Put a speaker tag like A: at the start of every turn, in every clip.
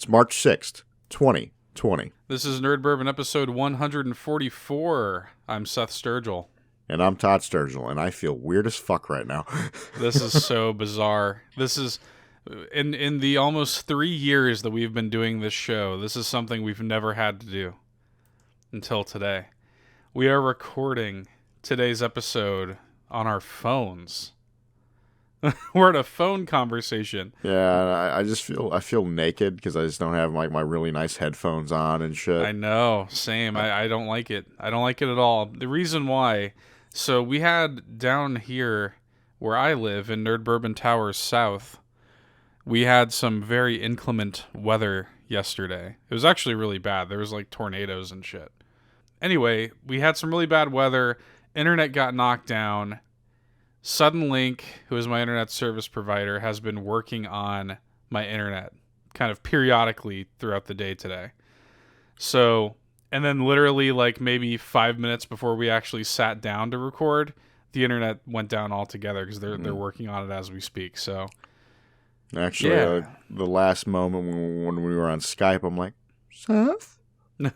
A: It's March 6th, 2020.
B: This is Nerd Bourbon episode 144. I'm Seth Sturgill.
A: And I'm Todd Sturgill, and I feel weird as fuck right now.
B: This is so bizarre. This is, in the almost 3 years that we've been doing this show, this is something we've never had to do until today. We are recording today's episode on our phones. We're in a phone conversation.
A: Yeah, I feel naked because I just don't have like my really nice headphones on and shit.
B: I know, same. I don't like it. I don't like it at all. The reason why, so we had down here where I live in Nerd Bourbon Towers South, we had some very inclement weather yesterday. It was actually really bad. There was like tornadoes and shit. Anyway, we had some really bad weather. Internet got knocked down. Suddenlink, who is my internet service provider, has been working on my internet kind of periodically throughout the day today. So, and then literally like maybe 5 minutes before we actually sat down to record, the internet went down altogether because they're working on it as we speak. So,
A: actually,
B: yeah.
A: The last moment when we were on Skype, I'm like, Seth?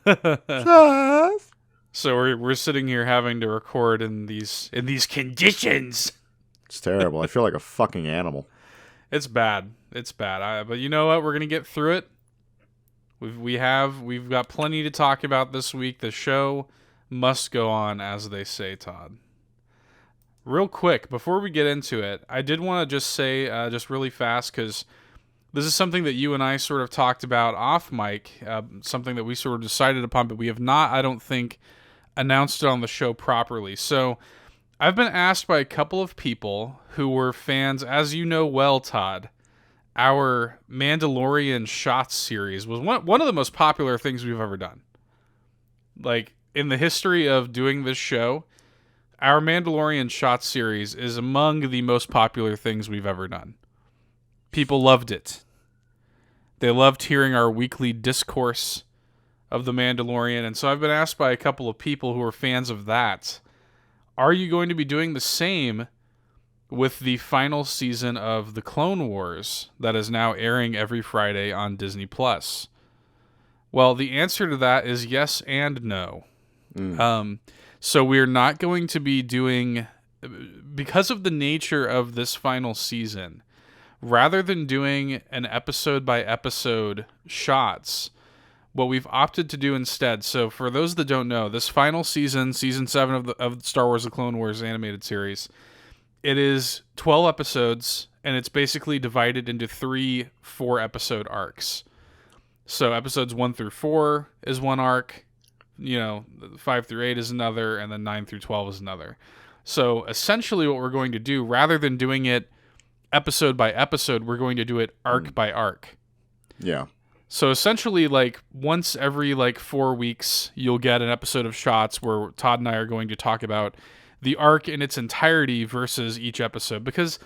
A: Seth?
B: So we're sitting here having to record in these conditions.
A: It's terrible. I feel like a fucking animal.
B: It's bad. It's bad. But you know what? We're gonna get through it. We've got plenty to talk about this week. The show must go on, as they say, Todd. Real quick, before we get into it, I did want to just say, just really fast, because this is something that you and I sort of talked about off mic, something that we sort of decided upon, but we have not, I don't think, announced it on the show properly. So I've been asked by a couple of people who were fans, as you know well, Todd. Our Mandalorian Shots series was one of the most popular things we've ever done. Like, in the history of doing this show, our Mandalorian Shots series is among the most popular things we've ever done. People loved it. They loved hearing our weekly discourse of the Mandalorian, and so I've been asked by a couple of people who are fans of that, are you going to be doing the same with the final season of The Clone Wars that is now airing every Friday on Disney+? Well, the answer to that is yes and no. So we're not going to be doing, because of the nature of this final season, rather than doing an episode-by-episode shots, what we've opted to do instead, so for those that don't know, this final season, Season 7 of Star Wars The Clone Wars animated series, it is 12 episodes, and it's basically divided into 3 4-episode arcs. So episodes 1 through 4 is one arc, 5 through 8 is another, and then 9 through 12 is another. So essentially what we're going to do, rather than doing it episode by episode, we're going to do it arc by arc.
A: Yeah.
B: So essentially, like, once every, 4 weeks, you'll get an episode of Shots where Todd and I are going to talk about the arc in its entirety versus each episode. Because,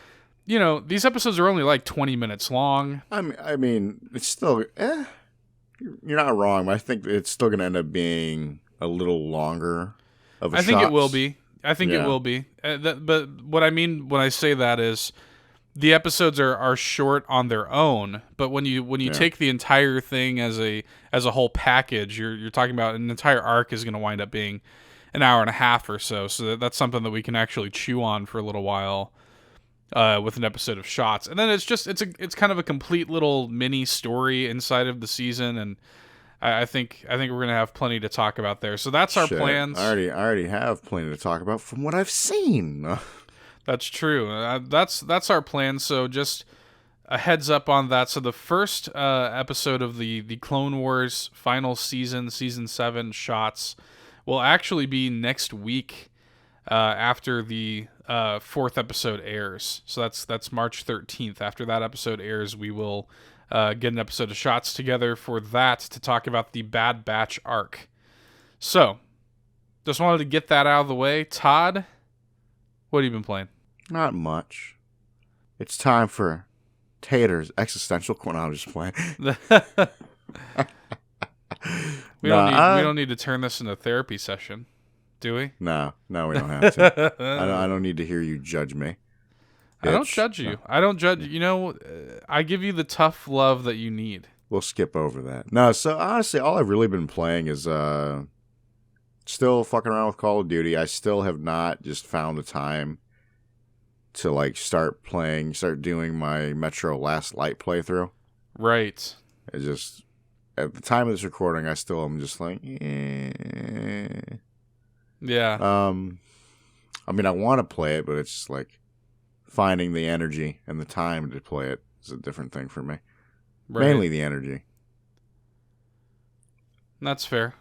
B: these episodes are only, 20 minutes long.
A: I mean, it's still, you're not wrong, but I think it's still going to end up being a little longer of a
B: I think
A: Shots.
B: it will be. It will be. But what I mean when I say that is, the episodes are short on their own, but when you take the entire thing as a whole package, you're talking about an entire arc is going to wind up being an hour and a half or so. So that's something that we can actually chew on for a little while with an episode of Shots, and then it's kind of a complete little mini story inside of the season, and I think we're going to have plenty to talk about there. So that's our plans.
A: I already have plenty to talk about from what I've seen.
B: That's true. That's our plan. So just a heads up on that. So the first episode of the Clone Wars final season, Season 7 Shots, will actually be next week after the 4th episode airs. So that's March 13th. After that episode airs, we will get an episode of Shots together for that to talk about the Bad Batch arc. So, just wanted to get that out of the way. Todd, what have you been playing?
A: Not much. It's time for Tater's existential corner. I'm just playing.
B: We don't need to turn this into a therapy session, do we?
A: No, we don't have to. I don't need to hear you judge me.
B: I don't judge you. I don't judge. I give you the tough love that you need.
A: we'll skip over that. No, so honestly, all I've really been playing is still fucking around with Call of Duty. I still have not just found the time to like start doing my Metro Last Light playthrough.
B: Right.
A: It's just at the time of this recording, I still am just like,
B: Yeah.
A: I mean, I want to play it, but it's just like finding the energy and the time to play it is a different thing for me.
B: Right.
A: Mainly the energy.
B: That's fair.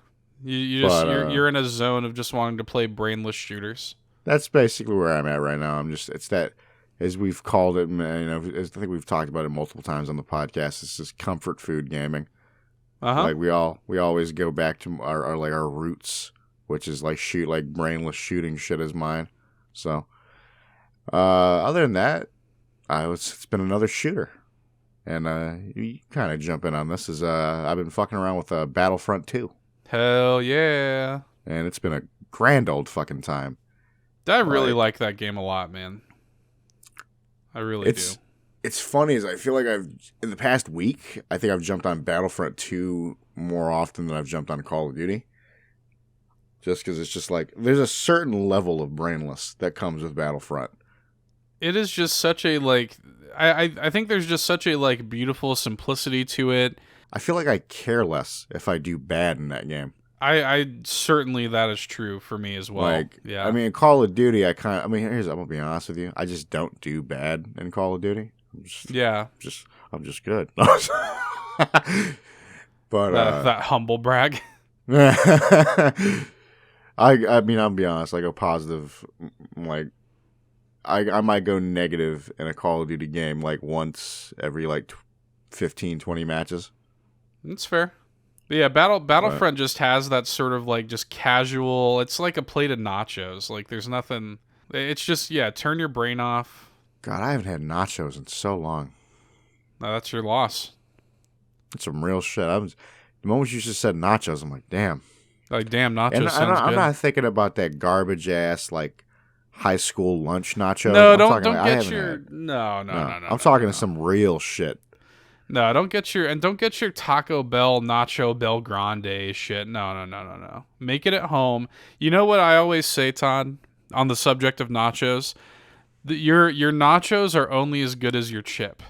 B: You're in a zone of just wanting to play brainless shooters.
A: That's basically where I'm at right now. It's that, as we've called it, I think we've talked about it multiple times on the podcast. It's just comfort food gaming. Like we always go back to our roots, which is like brainless shooting shit is mine. So, other than that, it's been another shooter, and you kind of jump in on this. I've been fucking around with Battlefront 2.
B: Hell yeah!
A: And it's been a grand old fucking time.
B: I really like that game a lot, man. I really do.
A: It's funny as I feel like in the past week, I think I've jumped on Battlefront 2 more often than I've jumped on Call of Duty. Just because it's just like, there's a certain level of brainless that comes with Battlefront.
B: It is just such a, like, I think there's just such a, like, beautiful simplicity to it.
A: I feel like I care less if I do bad in that game.
B: I certainly, that is true for me as well.
A: Like, yeah. I mean, in Call of Duty, I'm gonna be honest with you. I just don't do bad in Call of Duty. I'm just good. But
B: that humble brag.
A: I mean, I'll be honest. I go positive. Like, I might go negative in a Call of Duty game like once every like 15, 20 matches.
B: That's fair. But yeah, Battlefront just has that sort of like just casual. It's like a plate of nachos. Like there's nothing. It's just turn your brain off.
A: God, I haven't had nachos in so long.
B: No, that's your loss.
A: It's some real shit. The moment you just said nachos, I'm like, damn.
B: Like, damn, nachos sounds good.
A: I'm not thinking about that garbage ass like high school lunch nachos.
B: No, don't get your no. I'm
A: talking to some real shit.
B: No, don't get your Taco Bell Nacho Bel Grande shit. No. Make it at home. You know what I always say, Todd, on the subject of nachos? Your nachos are only as good as your chip.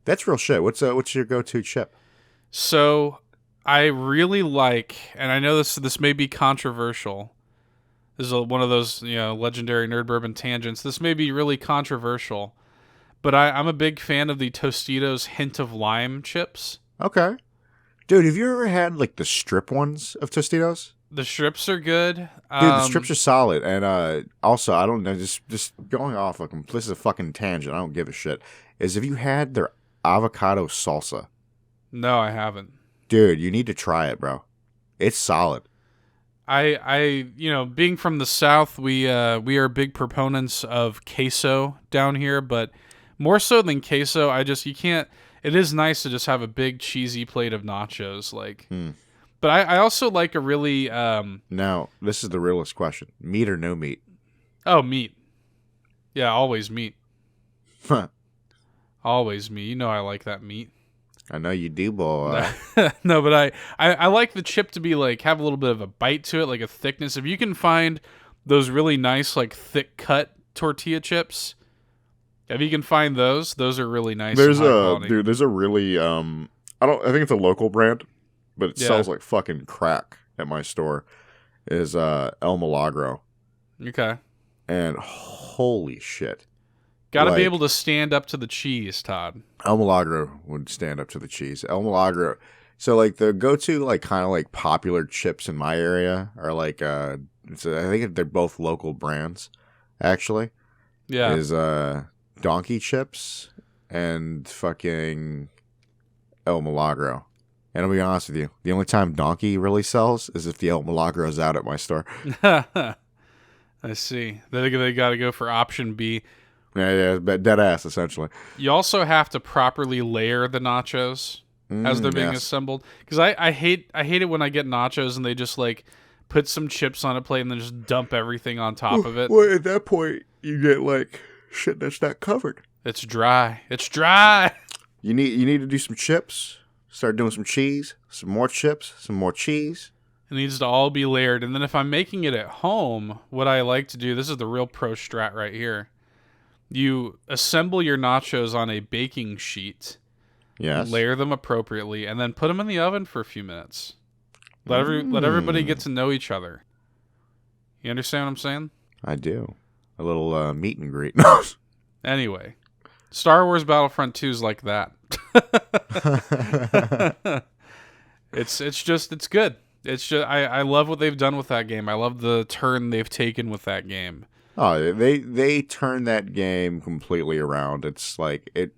A: That's real shit. What's your go-to chip?
B: So, I really like, and I know this may be controversial. This is one of those, legendary Nerd Bourbon tangents. This may be really controversial. But I'm a big fan of the Tostitos Hint of Lime chips.
A: Okay. Dude, have you ever had, like, the strip ones of Tostitos?
B: The strips are good.
A: Dude, the strips are solid. And also, I don't know, just going off, this is a fucking tangent. I don't give a shit. Have you had their avocado salsa?
B: No, I haven't.
A: Dude, you need to try it, bro. It's solid.
B: I being from the South, we are big proponents of queso down here, but more so than queso, it is nice to just have a big cheesy plate of nachos, like. But I also like a really
A: Now, this is the realest question. Meat or no meat?
B: Oh, meat. Yeah, always meat. Always meat. You know I like that meat.
A: I know you do, boy.
B: No, but I like the chip to be like have a little bit of a bite to it, like a thickness. If you can find those really nice, like thick cut tortilla chips, if you can find those are really nice.
A: There's a really I think it's a local brand, but it sells like fucking crack at my store. Is El Milagro.
B: Okay.
A: And holy shit.
B: Gotta be able to stand up to the cheese, Todd.
A: El Milagro would stand up to the cheese. El Milagro. So, like, the go-to, like, kind of, like, popular chips in my area are, like, I think they're both local brands, actually.
B: Yeah.
A: Is, Donkey Chips and fucking El Milagro. And I'll be honest with you, the only time Donkey really sells is if the El Milagro's out at my store.
B: I see. They gotta go for option B.
A: Yeah, dead ass, essentially.
B: You also have to properly layer the nachos as they're being assembled. Because I hate it when I get nachos and they just, like, put some chips on a plate and then just dump everything on top of it.
A: Well, at that point, you get, like, shit that's not covered.
B: It's dry. It's dry!
A: You need to do some chips, Start doing some cheese, some more chips, some more cheese.
B: It needs to all be layered. And then if I'm making it at home, what I like to do, this is the real pro strat right here. You assemble your nachos on a baking sheet.
A: Yes.
B: Layer them appropriately, and then put them in the oven for a few minutes. Let everybody get to know each other. You understand what I'm saying? I
A: do. A little meet and greet.
B: Anyway, Star Wars Battlefront 2 is like that. It's good. It's just I love what they've done with that game. I love the turn they've taken with that game.
A: Oh, they turned that game completely around. It's like it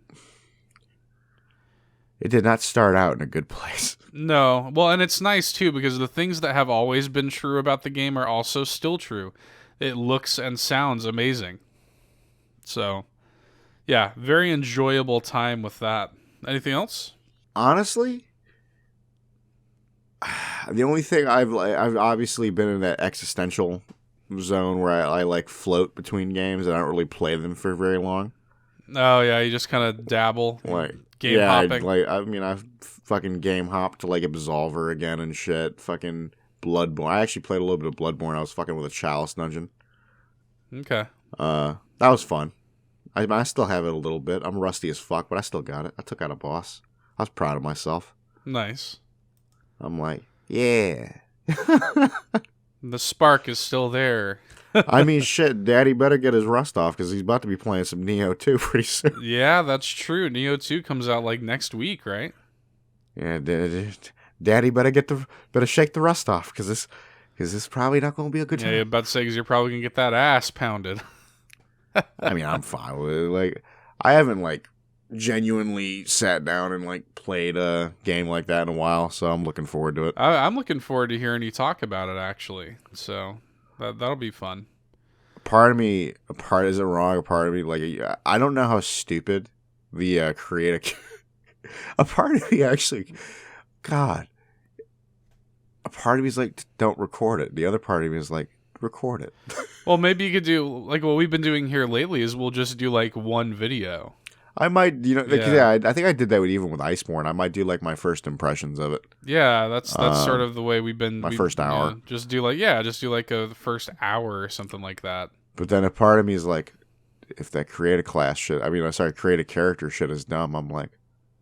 A: did not start out in a good place.
B: No. Well, and it's nice too because the things that have always been true about the game are also still true. It looks and sounds amazing. So, yeah, very enjoyable time with that. Anything else?
A: Honestly, the only thing I've obviously been in that existential zone where I like float between games and I don't really play them for very long.
B: Oh yeah, you just kind of dabble,
A: like
B: game hopping.
A: I've fucking game hopped to like Absolver again and shit. Fucking Bloodborne. I actually played a little bit of Bloodborne. I was fucking with a Chalice dungeon.
B: Okay.
A: That was fun. I still have it a little bit. I'm rusty as fuck, but I still got it. I took out a boss. I was proud of myself.
B: Nice.
A: I'm like, yeah.
B: The spark is still there.
A: I mean, shit, Daddy better get his rust off because he's about to be playing some Neo 2 pretty soon.
B: Yeah, that's true. Neo 2 comes out like next week, right?
A: Yeah, Daddy better shake the rust off because this is probably not going to be a good time.
B: Yeah, you're about to say because you're probably going to get that ass pounded.
A: I mean, I'm fine with it. Like, I haven't like genuinely sat down and like played a game like that in a while, so I'm looking forward to it.
B: I'm looking forward to hearing you talk about it actually. So that'll be fun.
A: Is it wrong? A part of me like I don't know how stupid the creative. A part of me actually, God. A part of me is like, don't record it. The other part of me is like, record it.
B: Well, maybe you could do like what we've been doing here lately is we'll just do like one video.
A: I might, I think I did that even with Iceborne. I might do like my first impressions of it.
B: Yeah, that's sort of the way we've been.
A: First hour.
B: Just do like a first hour or something like that.
A: But then a part of me is like, if that create a character shit is dumb, I'm like,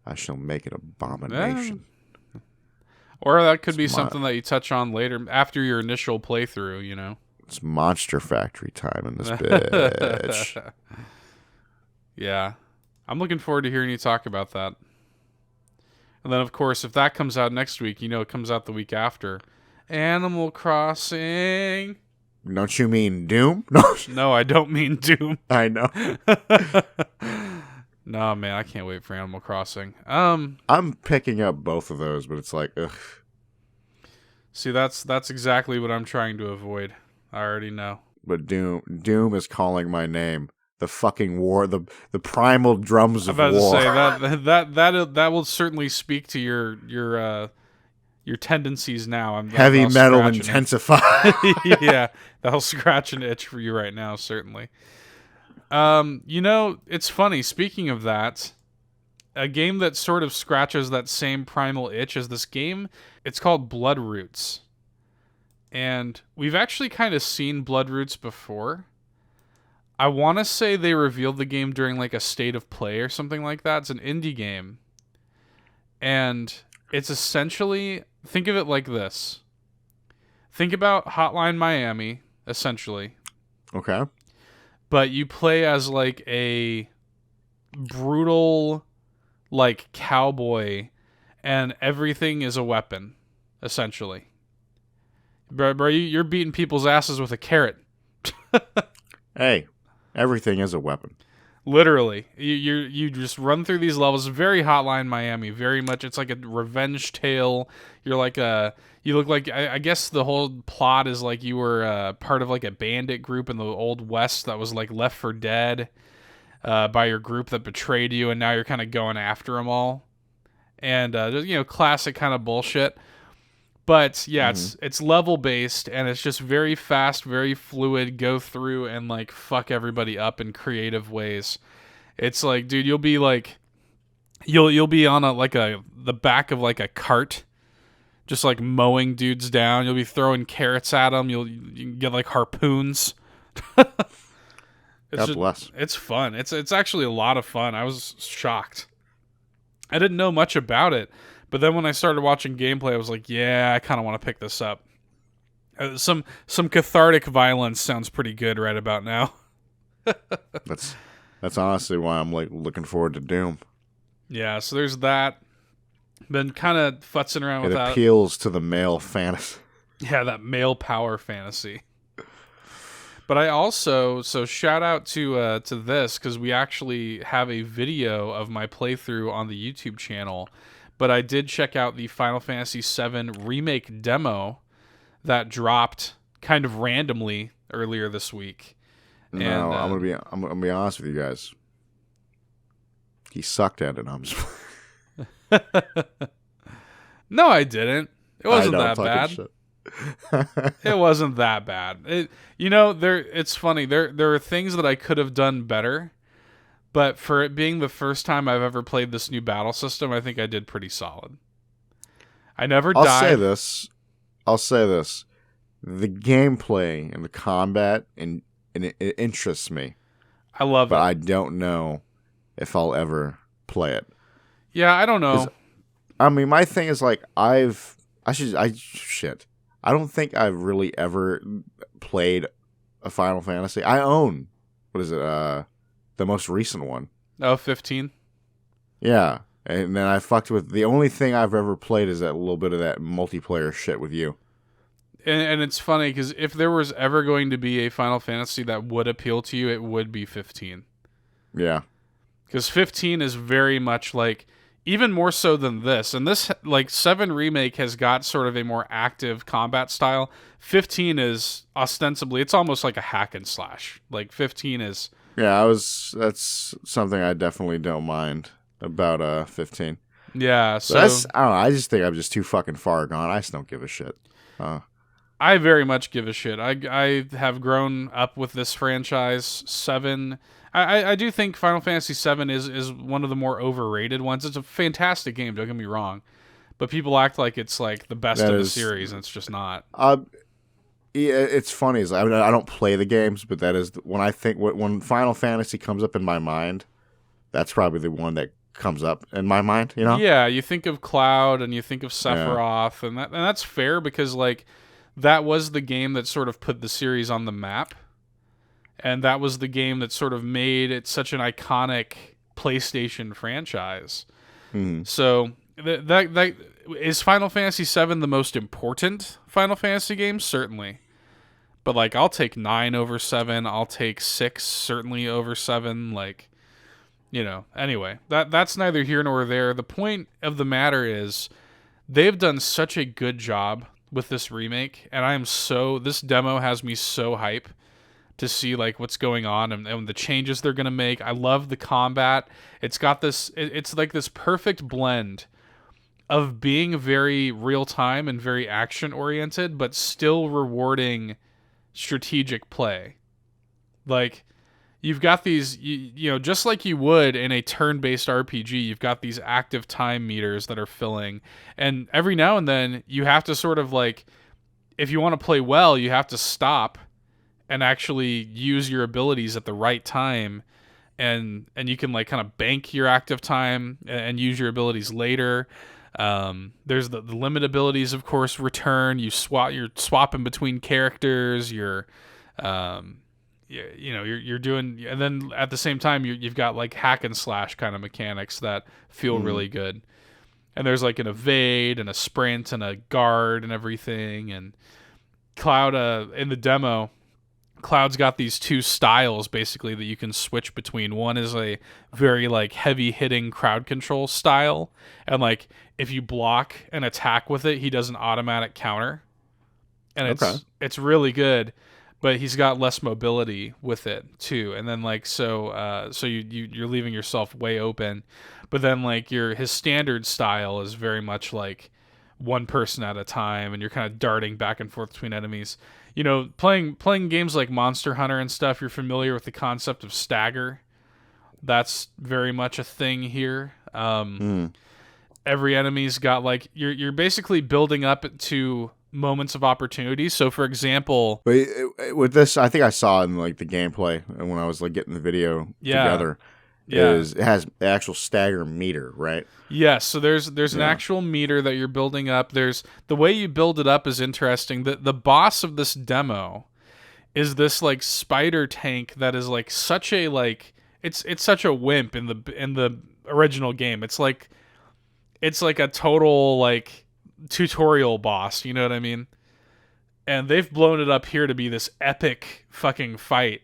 A: I shall make it abomination.
B: Or that could be something that you touch on later after your initial playthrough, you know.
A: It's Monster Factory time in this bitch.
B: Yeah. I'm looking forward to hearing you talk about that. And then, of course, if that comes out next week, you know it comes out the week after. Animal Crossing.
A: Don't you mean Doom? No,
B: no, I don't mean Doom.
A: I know.
B: No, man, I can't wait for Animal Crossing.
A: I'm picking up both of those, but it's like, ugh.
B: See, that's exactly what I'm trying to avoid. I already know.
A: But Doom is calling my name. The fucking war, the primal drums of war.
B: I'm about to say that will certainly speak to your tendencies now.
A: Heavy metal intensified.
B: Yeah, that'll scratch an itch for you right now, certainly. You know, it's funny. Speaking of that, a game that sort of scratches that same primal itch as this game, it's called Bloodroots. And we've actually kind of seen Bloodroots before. I want to say they revealed the game during like a state of play or something like that. It's an indie game. And it's essentially, think of it like this. Think about Hotline Miami, essentially.
A: Okay.
B: But you play as like a brutal like cowboy and everything is a weapon, essentially. Bro, you're beating people's asses with a carrot.
A: Hey, everything is a weapon.
B: Literally. You just run through these levels. Very Hotline Miami. Very much. It's like a revenge tale. You're like you look like, I guess the whole plot is like you were part of like a bandit group in the Old West that was like Left 4 Dead by your group that betrayed you, and now you're kind of going after them all. And, classic kind of bullshit. But, yeah, it's level-based, and it's just very fast, very fluid, go through and, like, fuck everybody up in creative ways. It's like, dude, you'll be, like, you'll be on the back of like a cart, just like mowing dudes down. You'll be throwing carrots at them. You can get like harpoons.
A: God bless.
B: It's fun. It's actually a lot of fun. I was shocked. I didn't know much about it, but then when I started watching gameplay, I was like, yeah, I kind of want to pick this up. Some cathartic violence sounds pretty good right about now.
A: That's honestly why I'm like looking forward to Doom.
B: Yeah, so there's that. Been kind of futzing around with that.
A: It appeals to the male fantasy.
B: Yeah, that male power fantasy. But I also, so shout out to this, because we actually have a video of my playthrough on the YouTube channel. But I did check out the Final Fantasy VII Remake demo that dropped kind of randomly earlier this week.
A: No, and, I'm gonna be honest with you guys. He sucked at it. I'm just
B: No, I didn't. It wasn't that bad.
A: Shit.
B: It wasn't that bad. It's funny. There are things that I could have done better, but for it being the first time I've ever played this new battle system, I think I did pretty solid. I never died.
A: I'll say this. The gameplay and the combat and it interests me.
B: I love it.
A: But I don't know if I'll ever play it.
B: Yeah, I don't know.
A: I mean, my thing is like I don't think I've really ever played a Final Fantasy. I own, what is it, the most recent one.
B: Oh, 15?
A: Yeah. And then I fucked with, the only thing I've ever played is that little bit of that multiplayer shit with you.
B: And it's funny, because if there was ever going to be a Final Fantasy that would appeal to you, it would be 15.
A: Yeah.
B: Because 15 is very much like, even more so than this. And this, like, 7 Remake has got sort of a more active combat style. 15 is ostensibly, it's almost like a hack and slash. Like, 15 is...
A: Yeah, that's something I definitely don't mind about 15.
B: Yeah, so...
A: I don't know, I just think I'm just too fucking far gone. I just don't give a shit.
B: I very much give a shit. I have grown up with this franchise. 7... I do think Final Fantasy VII is one of the more overrated ones. It's a fantastic game, don't get me wrong. But people act like it's like the best of the series, and it's just not.
A: Yeah, it's funny. I don't play the games, but that is when Final Fantasy comes up in my mind, that's probably the one that comes up in my mind. You know?
B: Yeah, you think of Cloud and you think of Sephiroth, and that's fair because like that was the game that sort of put the series on the map. And that was the game that sort of made it such an iconic PlayStation franchise.
A: Mm.
B: So that is Final Fantasy VII the most important Final Fantasy game? Certainly. But like I'll take 9 over 7, I'll take 6 certainly over 7, like anyway, that's neither here nor there. The point of the matter is they've done such a good job with this remake, and this demo has me so hype to see like what's going on and the changes they're going to make. I love the combat. It's got this, it's like this perfect blend of being very real time and very action oriented, but still rewarding strategic play. Like you've got these, just like you would in a turn-based RPG, you've got these active time meters that are filling. And every now and then you have to sort of like, if you want to play well, you have to stop and actually use your abilities at the right time, and you can like kind of bank your active time and use your abilities later. There's the limit abilities, of course, return. You're swapping between characters. You're doing, and then at the same time you've got like hack and slash kind of mechanics that feel really good. And there's like an evade and a sprint and a guard and everything. And Cloud in the demo, Cloud's got these 2 styles basically that you can switch between. One is a very like heavy hitting crowd control style, and like if you block an attack with it, he does an automatic counter, and it's really good. But he's got less mobility with it too, and then like so you're leaving yourself way open. But then like his standard style is very much like one person at a time, and you're kind of darting back and forth between enemies. Playing games like Monster Hunter and stuff, you're familiar with the concept of stagger. That's very much a thing here. Every enemy's got like you're basically building up to moments of opportunity. So, for example,
A: but with this, I think I saw in like the gameplay when I was like getting the video together. Is it has the actual stagger meter, right?
B: Yes, so there's an actual meter that you're building up. There's the way you build it up is interesting. The boss of this demo is this like spider tank that is like such a like it's such a wimp in the original game. It's like a total like tutorial boss, you know what I mean? And they've blown it up here to be this epic fucking fight.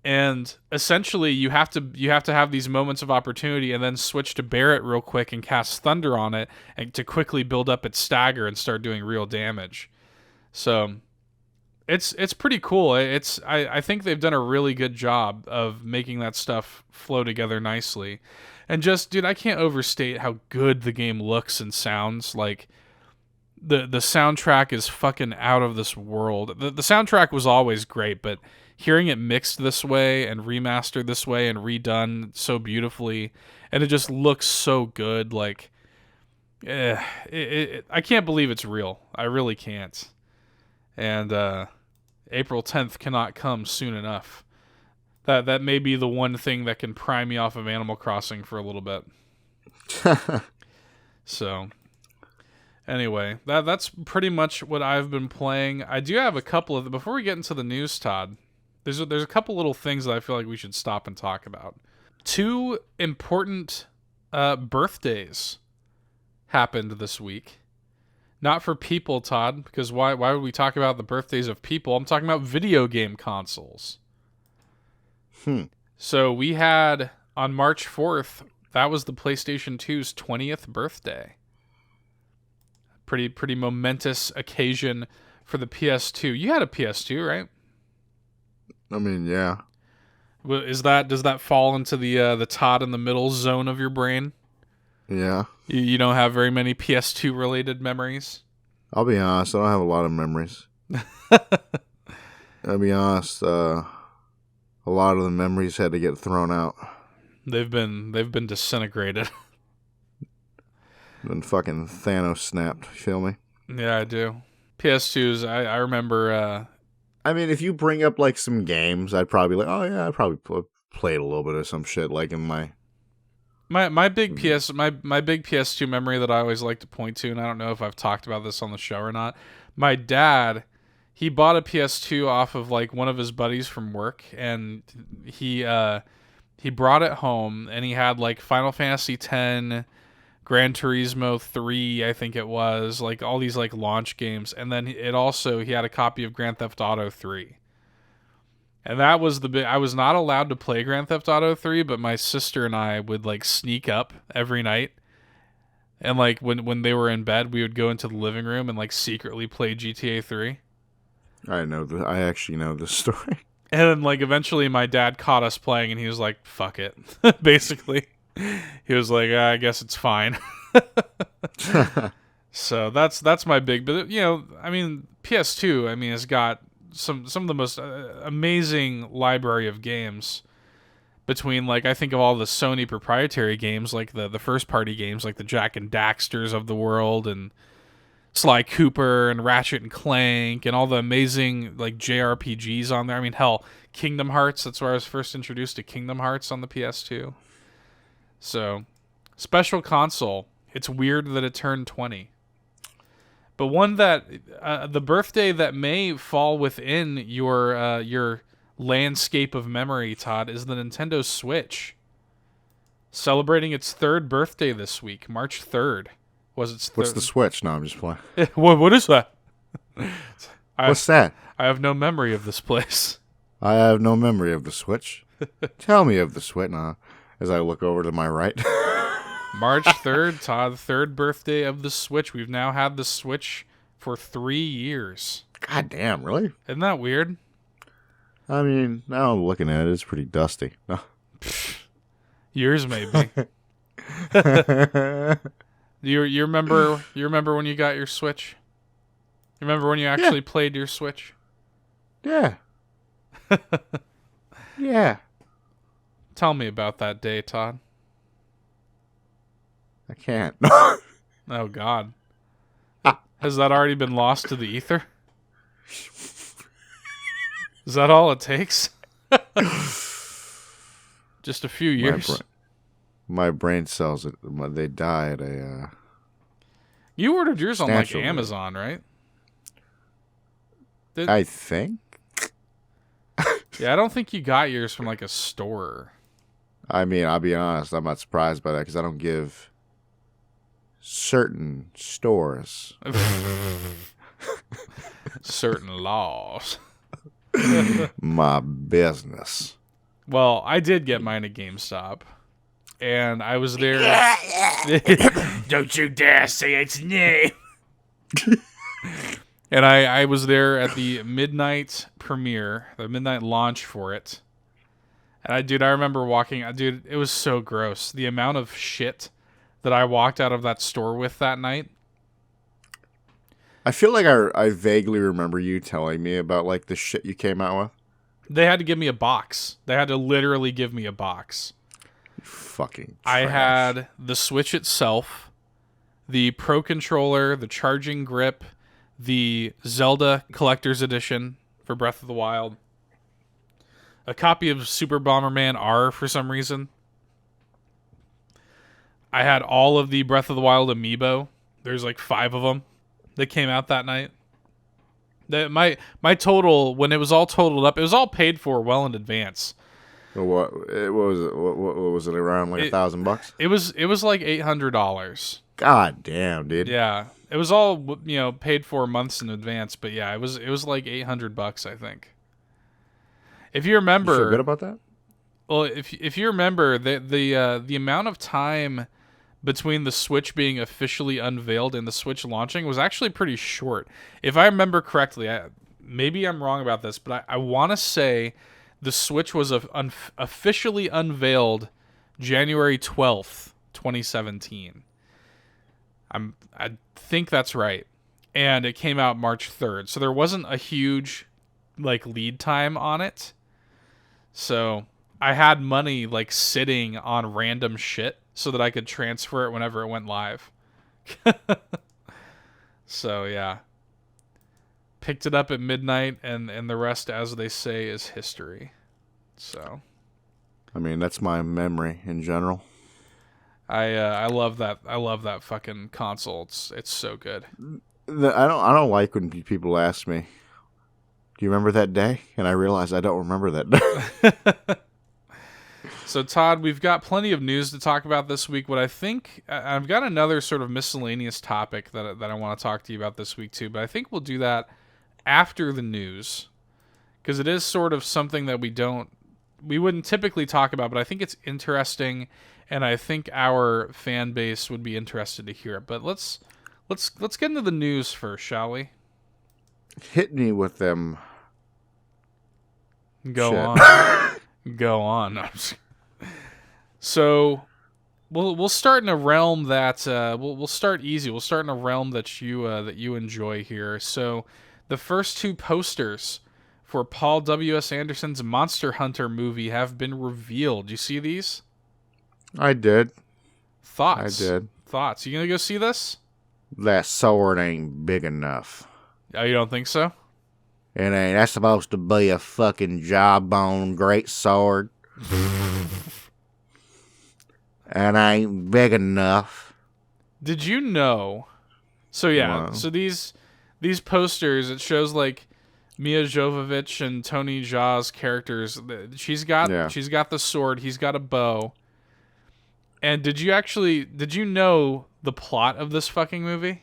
B: And essentially, you have to have these moments of opportunity, and then switch to Barret real quick and cast Thunder on it, and to quickly build up its stagger and start doing real damage. So, it's pretty cool. I think they've done a really good job of making that stuff flow together nicely. And just, dude, I can't overstate how good the game looks and sounds. Like the soundtrack is fucking out of this world. The soundtrack was always great, but hearing it mixed this way and remastered this way and redone so beautifully, and it just looks so good. Like, I can't believe it's real. I really can't. And April 10th cannot come soon enough. That may be the one thing that can pry me off of Animal Crossing for a little bit. So, anyway, that's pretty much what I've been playing. I do have a couple of... Before we get into the news, Todd, there's a couple little things that I feel like we should stop and talk about. 2 important birthdays happened this week. Not for people, Todd, because why would we talk about the birthdays of people? I'm talking about video game consoles. So we had, on March 4th, that was the PlayStation 2's 20th birthday. Pretty momentous occasion for the PS2. You had a PS2, right?
A: I mean, yeah.
B: Does that fall into the Todd in the middle zone of your brain?
A: Yeah.
B: You don't have very many PS2 related memories?
A: I'll be honest, I don't have a lot of memories. I'll be honest, a lot of the memories had to get thrown out.
B: They've been disintegrated.
A: Then fucking Thanos snapped, you feel me?
B: Yeah, I do. PS2s, I remember...
A: I mean, if you bring up like some games, I'd probably be like, oh yeah, I probably played a little bit of some shit like in my...
B: My big PS2 memory that I always like to point to, and I don't know if I've talked about this on the show or not. My dad, he bought a PS2 off of like one of his buddies from work, and he brought it home, and he had like Final Fantasy X, Gran Turismo 3, I think it was, like all these like launch games, and then he had a copy of Grand Theft Auto 3. And that was I was not allowed to play Grand Theft Auto 3, but my sister and I would like sneak up every night. And like when they were in bed, we would go into the living room and like secretly play GTA 3.
A: I actually know this story.
B: And then like eventually my dad caught us playing and he was like, fuck it. Basically. He was like, I guess it's fine. So that's my big, but you know, I mean, PS2, I mean, has got some of the most amazing library of games between like I think of all the Sony proprietary games, like the first party games like the Jak and Daxters of the world and Sly Cooper and Ratchet and Clank and all the amazing like JRPGs on there. I mean, hell, Kingdom Hearts, that's where I was first introduced to Kingdom Hearts on the PS2. So, special console. It's weird that it turned 20. But one that the birthday that may fall within your landscape of memory, Todd, is the Nintendo Switch. Celebrating its 3rd birthday this week, March 3rd. Was its 3rd?
A: What's the Switch? No, I'm just playing.
B: What is that?
A: What's that?
B: I have no memory of this place.
A: I have no memory of the Switch. Tell me of the Switch. Nah, as I look over to my right.
B: March 3rd, Todd, 3rd birthday of the Switch. We've now had the Switch for 3 years.
A: God damn, really?
B: Isn't that weird?
A: I mean, now I'm looking at it, it's pretty dusty.
B: Yours maybe. You remember when you got your Switch? You remember when you actually played your Switch?
A: Yeah. Yeah.
B: Tell me about that day, Todd.
A: I can't.
B: Oh, God. Has that already been lost to the ether? Is that all it takes? Just a few years?
A: My brain cells, they die at a...
B: You ordered yours on, like, Amazon, right?
A: I think.
B: Yeah, I don't think you got yours from, like, a store.
A: I mean, I'll be honest, I'm not surprised by that because I don't give certain stores
B: certain laws
A: my business.
B: Well, I did get mine at GameStop, and I was there. Don't you dare say its name. And I was there at the midnight premiere, the midnight launch for it. And I remember walking. Dude, it was so gross. The amount of shit that I walked out of that store with that night.
A: I feel like I vaguely remember you telling me about like the shit you came out with.
B: They had to give me a box. They had to literally give me a box.
A: You fucking trash.
B: I had the Switch itself, the Pro Controller, the charging grip, the Zelda Collector's Edition for Breath of the Wild, a copy of Super Bomberman R for some reason. I had all of the Breath of the Wild amiibo. There's like 5 of them that came out that night. My total, when it was all totaled up, it was all paid for well in advance.
A: What was it around like $1,000?
B: It was like $800.
A: God damn, dude.
B: Yeah, it was all paid for months in advance. But yeah, it was like $800, I think. If you remember,
A: you feel good about that?
B: Well, if you remember the amount of time between the Switch being officially unveiled and the Switch launching was actually pretty short. If I remember correctly, maybe I'm wrong about this, but I want to say the Switch was officially unveiled January 12th, 2017. I think that's right. And it came out March 3rd. So there wasn't a huge like lead time on it. So I had money like sitting on random shit so that I could transfer it whenever it went live. So yeah. Picked it up at midnight, and the rest, as they say, is history. So
A: I mean, that's my memory in general.
B: I love that. I love that fucking console. It's so good.
A: I don't like when people ask me, "Do you remember that day?" And I realize I don't remember that day.
B: So, Todd, we've got plenty of news to talk about this week. What I think, I've got another sort of miscellaneous topic that I want to talk to you about this week too, but I think we'll do that after the news, because it is sort of something that we wouldn't typically talk about, but I think it's interesting, and I think our fan base would be interested to hear it. But let's get into the news first, shall we?
A: Hit me with them.
B: Go on. Go on. So we'll start in a realm that we'll start easy. We'll start in a realm that you enjoy here. So the first 2 posters for Paul W.S. Anderson's Monster Hunter movie have been revealed. You see these?
A: I did.
B: Thoughts?
A: I did.
B: Thoughts? You gonna go see this?
A: That sword ain't big enough.
B: Oh, you don't think so?
A: It ain't. That's supposed to be a fucking jawbone great sword. And ain't big enough.
B: Did you know? So yeah,
A: Wow.
B: so these posters, it shows like Mia Jovovich and Tony Jaa's characters. She's got the sword, he's got a bow. And did you know the plot of this fucking movie?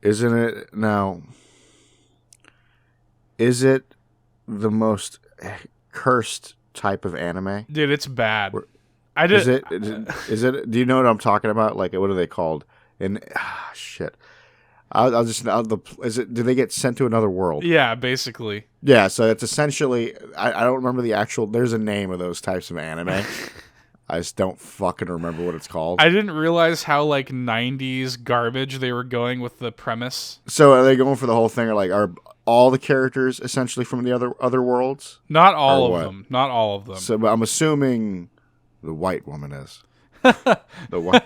A: Isn't it now? Is it the most cursed type of anime?
B: Dude, it's bad.
A: Is it? Do you know what I'm talking about? Like, what are they called? Shit. Is it? Do they get sent to another world?
B: Yeah, basically.
A: Yeah. So it's essentially. I don't remember the actual. There's a name of those types of anime. I just don't fucking remember what it's called.
B: I didn't realize how like 90s garbage they were going with the premise.
A: So are they going for the whole thing? Or like, all the characters essentially from the other worlds?
B: Not all of them. Not all of them.
A: So, but I'm assuming the white woman is. The white.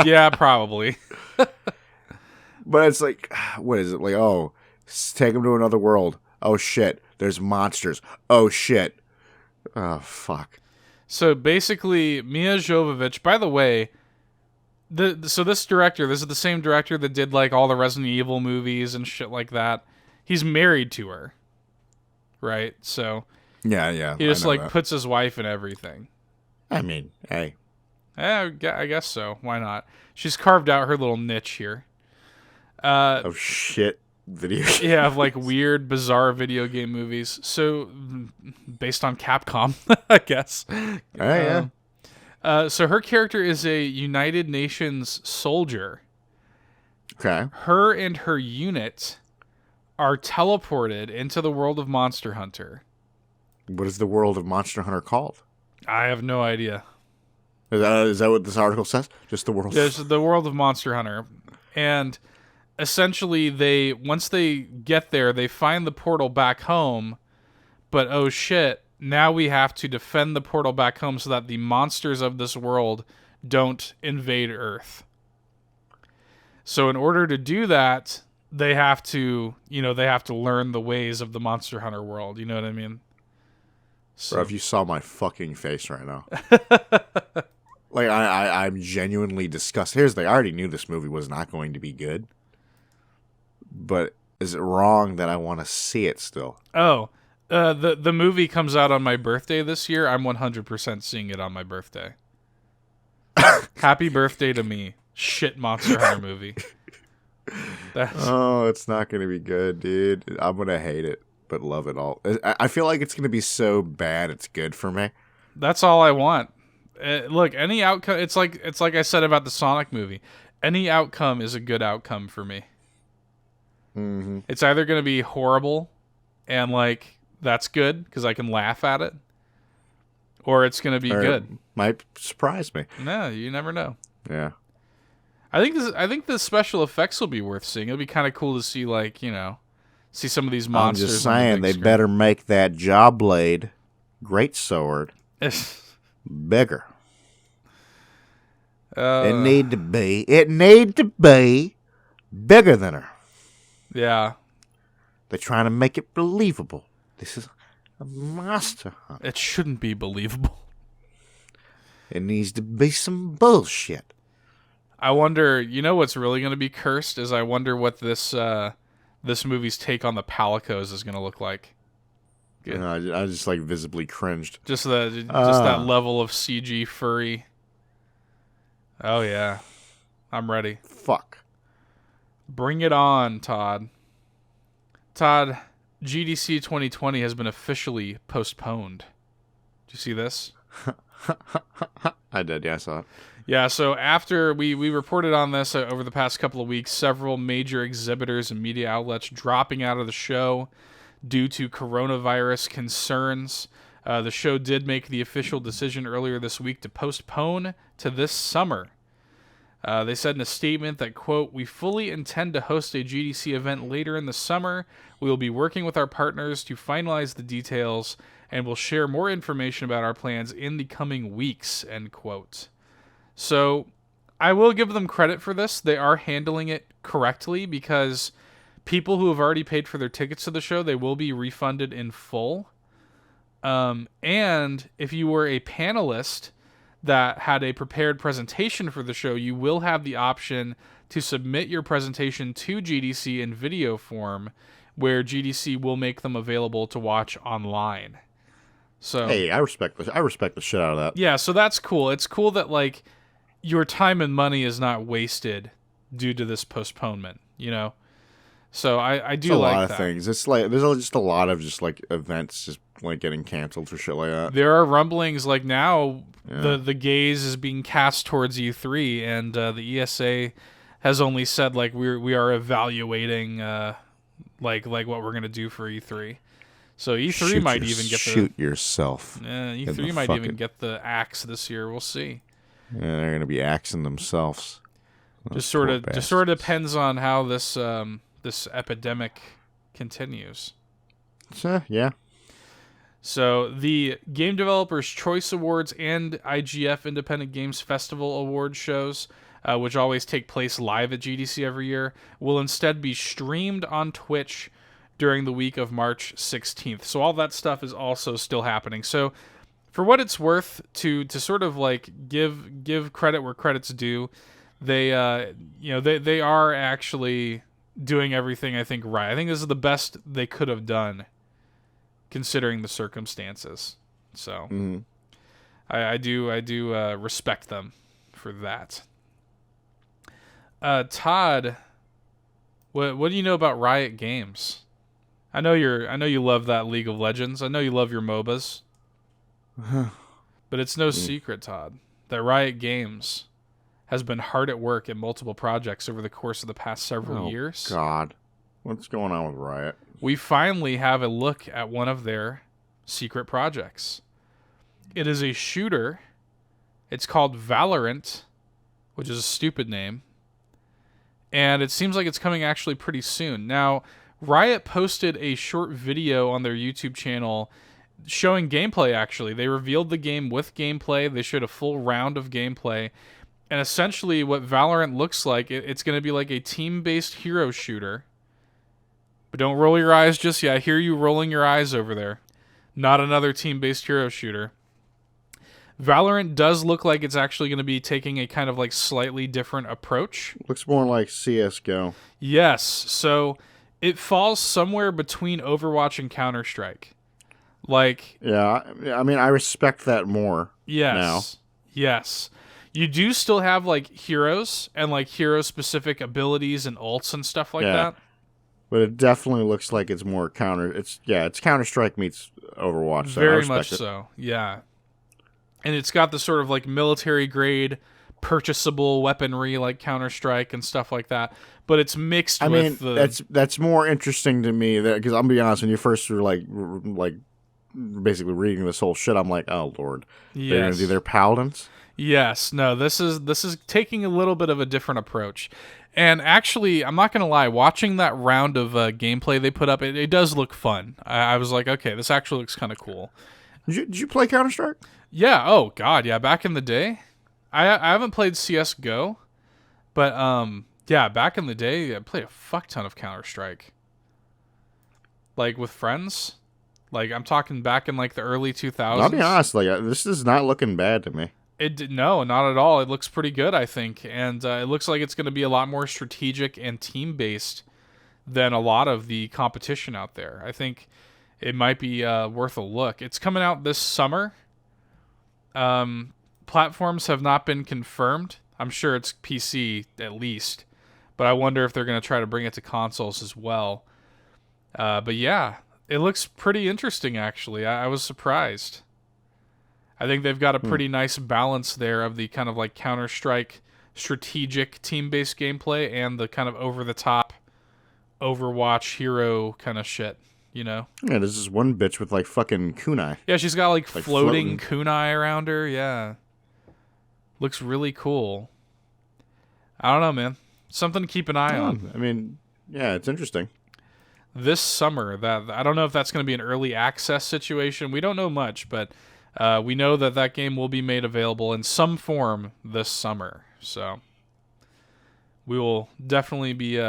B: Yeah, probably.
A: But it's like, what is it? Like, oh, take them to another world. Oh, shit. There's monsters. Oh, shit. Oh, fuck.
B: So basically, Mia Jovovich, by the way, so this director, this is the same director that did like all the Resident Evil movies and shit like that. He's married to her. Right? So
A: yeah.
B: He just like puts his wife in everything.
A: I mean, hey.
B: I guess so. Why not? She's carved out her little niche here.
A: Oh shit. Video games.
B: Yeah, of like weird, bizarre video game movies. So, based on Capcom, I guess.
A: Oh, yeah.
B: So her character is a United Nations soldier.
A: Okay.
B: Her and her unit are teleported into the world of Monster Hunter.
A: What is the world of Monster Hunter called?
B: I have no idea.
A: Is that what this article says? Just the world?
B: There's the world of Monster Hunter. And essentially, once they get there, they find the portal back home. But oh shit, now we have to defend the portal back home so that the monsters of this world don't invade Earth. So in order to do that, they have to learn the ways of the Monster Hunter world. You know what I mean?
A: So, bro, if you saw my fucking face right now. Like, I'm genuinely disgusted. Here's the thing. I already knew this movie was not going to be good. But is it wrong that I want to see it still?
B: Oh, the movie comes out on my birthday this year. I'm 100% seeing it on my birthday. Happy birthday to me. Shit Monster Hunter movie.
A: Oh, it's not going to be good, dude. I'm going to hate it, but love it all. I feel like it's going to be so bad it's good for me.
B: That's all I want. Look, any outcome, it's like I said about the Sonic movie. Any outcome is a good outcome for me.
A: Mm-hmm.
B: It's either going to be horrible and like that's good because I can laugh at it, or it's going to be good.
A: Might surprise me.
B: No, you never know.
A: Yeah.
B: I think the special effects will be worth seeing. It'll be kind of cool to see, like, see some of these monsters.
A: I'm just saying they better make that jaw blade great sword bigger. It need to be bigger than her.
B: Yeah.
A: They're trying to make it believable. This is a Monster Hunter.
B: It shouldn't be believable.
A: It needs to be some bullshit.
B: I wonder, what's really going to be cursed is I wonder what this movie's take on the Palicos is going to look like.
A: I just like visibly cringed.
B: Just that level of CG furry. Oh yeah, I'm ready.
A: Fuck.
B: Bring it on, Todd. Todd, GDC 2020 has been officially postponed. Did you see this?
A: I did, yeah, I saw it.
B: Yeah, so after we reported on this over the past couple of weeks, several major exhibitors and media outlets dropping out of the show due to coronavirus concerns. The show did make the official decision earlier this week to postpone to this summer. They said in a statement that, quote, "We fully intend to host a GDC event later in the summer. We will be working with our partners to finalize the details and will share more information about our plans in the coming weeks," end quote. So I will give them credit for this. They are handling it correctly because people who have already paid for their tickets to the show, they will be refunded in full. And if you were a panelist that had a prepared presentation for the show, you will have the option to submit your presentation to GDC in video form, where GDC will make them available to watch online. So
A: hey, I respect the shit out of that.
B: Yeah, so that's cool. It's cool that like your time and money is not wasted due to this postponement, So I do like that.
A: A lot of things. It's like there's just a lot of just like events just like getting canceled for shit like that.
B: There are rumblings like now the gaze is being cast towards E3, and the ESA has only said like we are evaluating like what we're gonna do for E3. So E3 might even get
A: shoot yourself.
B: E3 might even get the axe this year. We'll see.
A: Yeah, they're gonna be axing themselves.
B: Just sort of depends on how this epidemic continues.
A: Yeah.
B: So the Game Developers Choice Awards and IGF Independent Games Festival Award shows, which always take place live at GDC every year, will instead be streamed on Twitch during the week of March 16th. So all that stuff is also still happening. So for what it's worth, to sort of like give credit where credit's due, they they are actually doing everything I think right. I think this is the best they could have done considering the circumstances. So I do respect them for that. Todd, what do you know about Riot Games? I know you love that League of Legends. I know you love your MOBAs. But it's no secret, Todd, that Riot Games has been hard at work in multiple projects over the course of the past several years.
A: God. What's going on with Riot?
B: We finally have a look at one of their secret projects. It is a shooter. It's called Valorant, which is a stupid name. And it seems like it's coming actually pretty soon. Now, Riot posted a short video on their YouTube channel showing gameplay, actually. They revealed the game with gameplay. They showed a full round of gameplay. And essentially what Valorant looks like, it's going to be like a team-based hero shooter. But don't roll your eyes just yet. I hear you rolling your eyes over there. Not another team-based hero shooter. Valorant does look like it's actually going to be taking a kind of like slightly different approach.
A: Looks more like CSGO.
B: Yes. So it falls somewhere between Overwatch and Counter-Strike. Like,
A: yeah, I mean, I respect that more.
B: Yes.
A: Now.
B: Yes. You do still have like heroes and like hero-specific abilities and ults and stuff like that.
A: But it definitely looks like it's more it's Counter-Strike meets Overwatch. So
B: very much so. Yeah. And it's got the sort of like military grade purchasable weaponry like Counter-Strike and stuff like that. But it's mixed with
A: that's more interesting to me because I'm gonna be honest, when you first were like basically reading this whole shit, I'm like, oh Lord, they're gonna do their paladins.
B: Yes, no, this is taking a little bit of a different approach. And actually, I'm not going to lie, watching that round of gameplay they put up, it does look fun. I was like, okay, this actually looks kind of cool.
A: Did you play Counter-Strike?
B: Yeah, oh god, yeah, back in the day. I haven't played CSGO, but yeah, back in the day, I played a fuck ton of Counter-Strike. Like, with friends. Like, I'm talking back in, like, the early 2000s.
A: I'll be honest, like, this is not looking bad to me.
B: No, not at all. It looks pretty good, I think. And it looks like it's going to be a lot more strategic and team-based than a lot of the competition out there. I think it might be worth a look. It's coming out this summer. Platforms have not been confirmed. I'm sure it's PC at least. But I wonder if they're going to try to bring it to consoles as well. But yeah, it looks pretty interesting, actually. I was surprised. I think they've got a pretty nice balance there of the kind of like Counter-Strike strategic team-based gameplay and the kind of over-the-top Overwatch hero kind of shit, you know?
A: Yeah, there's this one bitch with like fucking kunai.
B: Yeah, she's got like floating kunai around her, yeah. Looks really cool. I don't know, man. Something to keep an eye on.
A: I mean, yeah, it's interesting.
B: This summer, I don't know if that's going to be an early access situation. We don't know much, but we know that game will be made available in some form this summer. So we will definitely be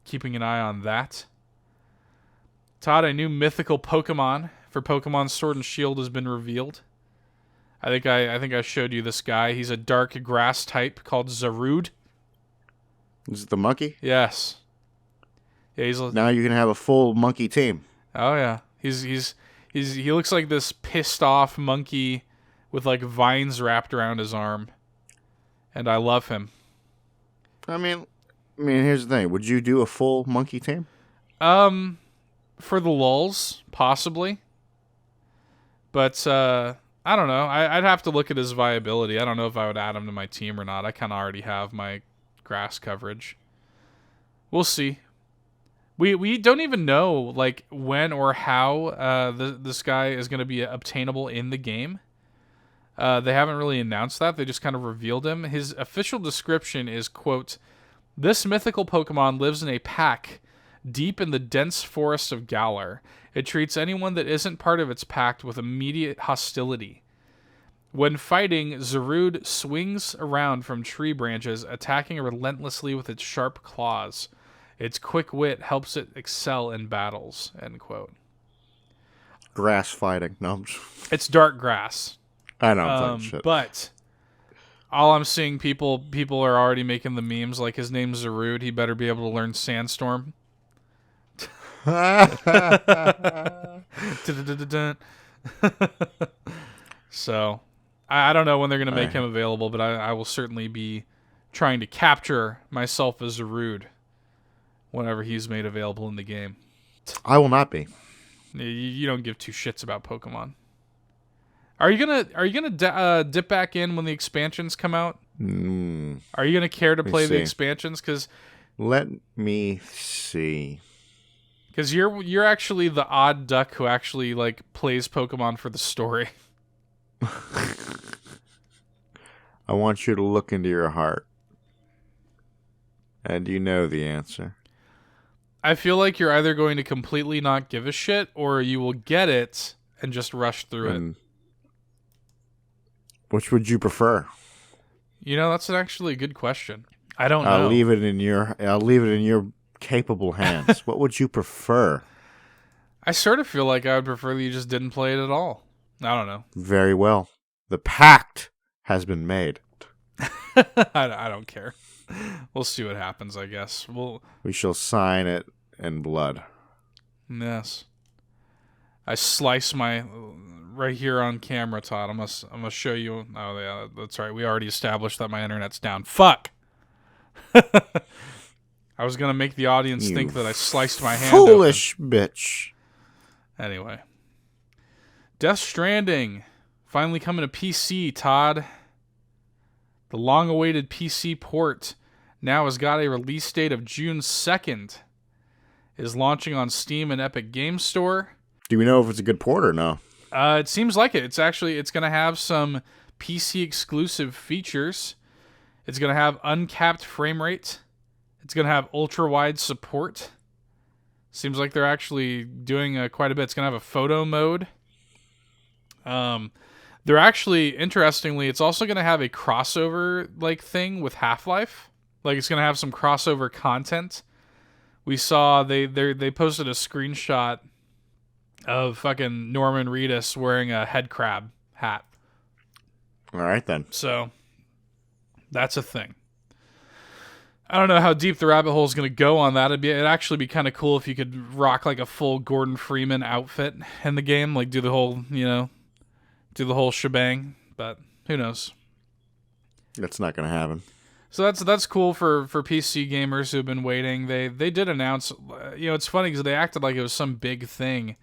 B: keeping an eye on that. Todd, a new mythical Pokemon for Pokemon Sword and Shield has been revealed. I think I showed you this guy. He's a dark grass type called Zarude.
A: Is it the monkey?
B: Yes. Yeah,
A: now you can have a full monkey team.
B: Oh yeah, he looks like this pissed off monkey with like vines wrapped around his arm, and I love him.
A: I mean, here's the thing: would you do a full monkey team?
B: For the lulz, possibly. But I don't know. I'd have to look at his viability. I don't know if I would add him to my team or not. I kind of already have my grass coverage. We'll see. We don't even know like when or how this guy is going to be obtainable in the game. They haven't really announced that. They just kind of revealed him. His official description is, quote, "This mythical Pokemon lives in a pack deep in the dense forest of Galar. It treats anyone that isn't part of its pact with immediate hostility. When fighting, Zarude swings around from tree branches, attacking relentlessly with its sharp claws. Its quick wit helps it excel in battles. End quote.
A: Grass fighting. No,
B: it's dark grass.
A: I know, I'm talking shit.
B: But all I'm seeing, people are already making the memes like his name's Zarude. He better be able to learn Sandstorm. So, I don't know when they're going to make him available, but I will certainly be trying to capture myself as Zarude whenever he's made available in the game.
A: I will not be.
B: You don't give two shits about Pokemon. Are you gonna dip back in when the expansions come out? Are you gonna care to play the expansions? Because
A: let me see.
B: Because you're actually the odd duck who actually like plays Pokemon for the story.
A: I want you to look into your heart, and you know the answer.
B: I feel like you're either going to completely not give a shit, or you will get it and just rush through it.
A: Which would you prefer?
B: You know, that's actually a good question. I don't know.
A: I'll leave it in your capable hands. What would you prefer?
B: I sort of feel like I would prefer that you just didn't play it at all. I don't know.
A: Very well. The pact has been made.
B: I don't care. We'll see what happens, I guess.
A: We shall sign it in blood.
B: Yes. I slice my right here on camera, Todd. I'm gonna show you. Oh yeah, that's right. We already established that my internet's down. Fuck. I was gonna make the audience think that I sliced my hand.
A: Foolish bitch.
B: Anyway, Death Stranding finally coming to PC, Todd. The long-awaited PC port now has got a release date of June 2nd. Is launching on Steam and Epic Games Store.
A: Do we know if it's a good port or no?
B: It seems like it. It's going to have some PC exclusive features. It's going to have uncapped frame rate. It's going to have ultra-wide support. Seems like they're actually doing quite a bit. It's going to have a photo mode. They're actually, interestingly, it's also going to have a crossover like thing with Half-Life. Like it's going to have some crossover content. We saw they posted a screenshot of fucking Norman Reedus wearing a head crab hat.
A: All right then.
B: So that's a thing. I don't know how deep the rabbit hole is going to go on that. It'd actually be kind of cool if you could rock like a full Gordon Freeman outfit in the game, like do the whole shebang. But who knows?
A: That's not going to happen.
B: So that's cool for PC gamers who've been waiting. They did announce, it's funny because they acted like it was some big thing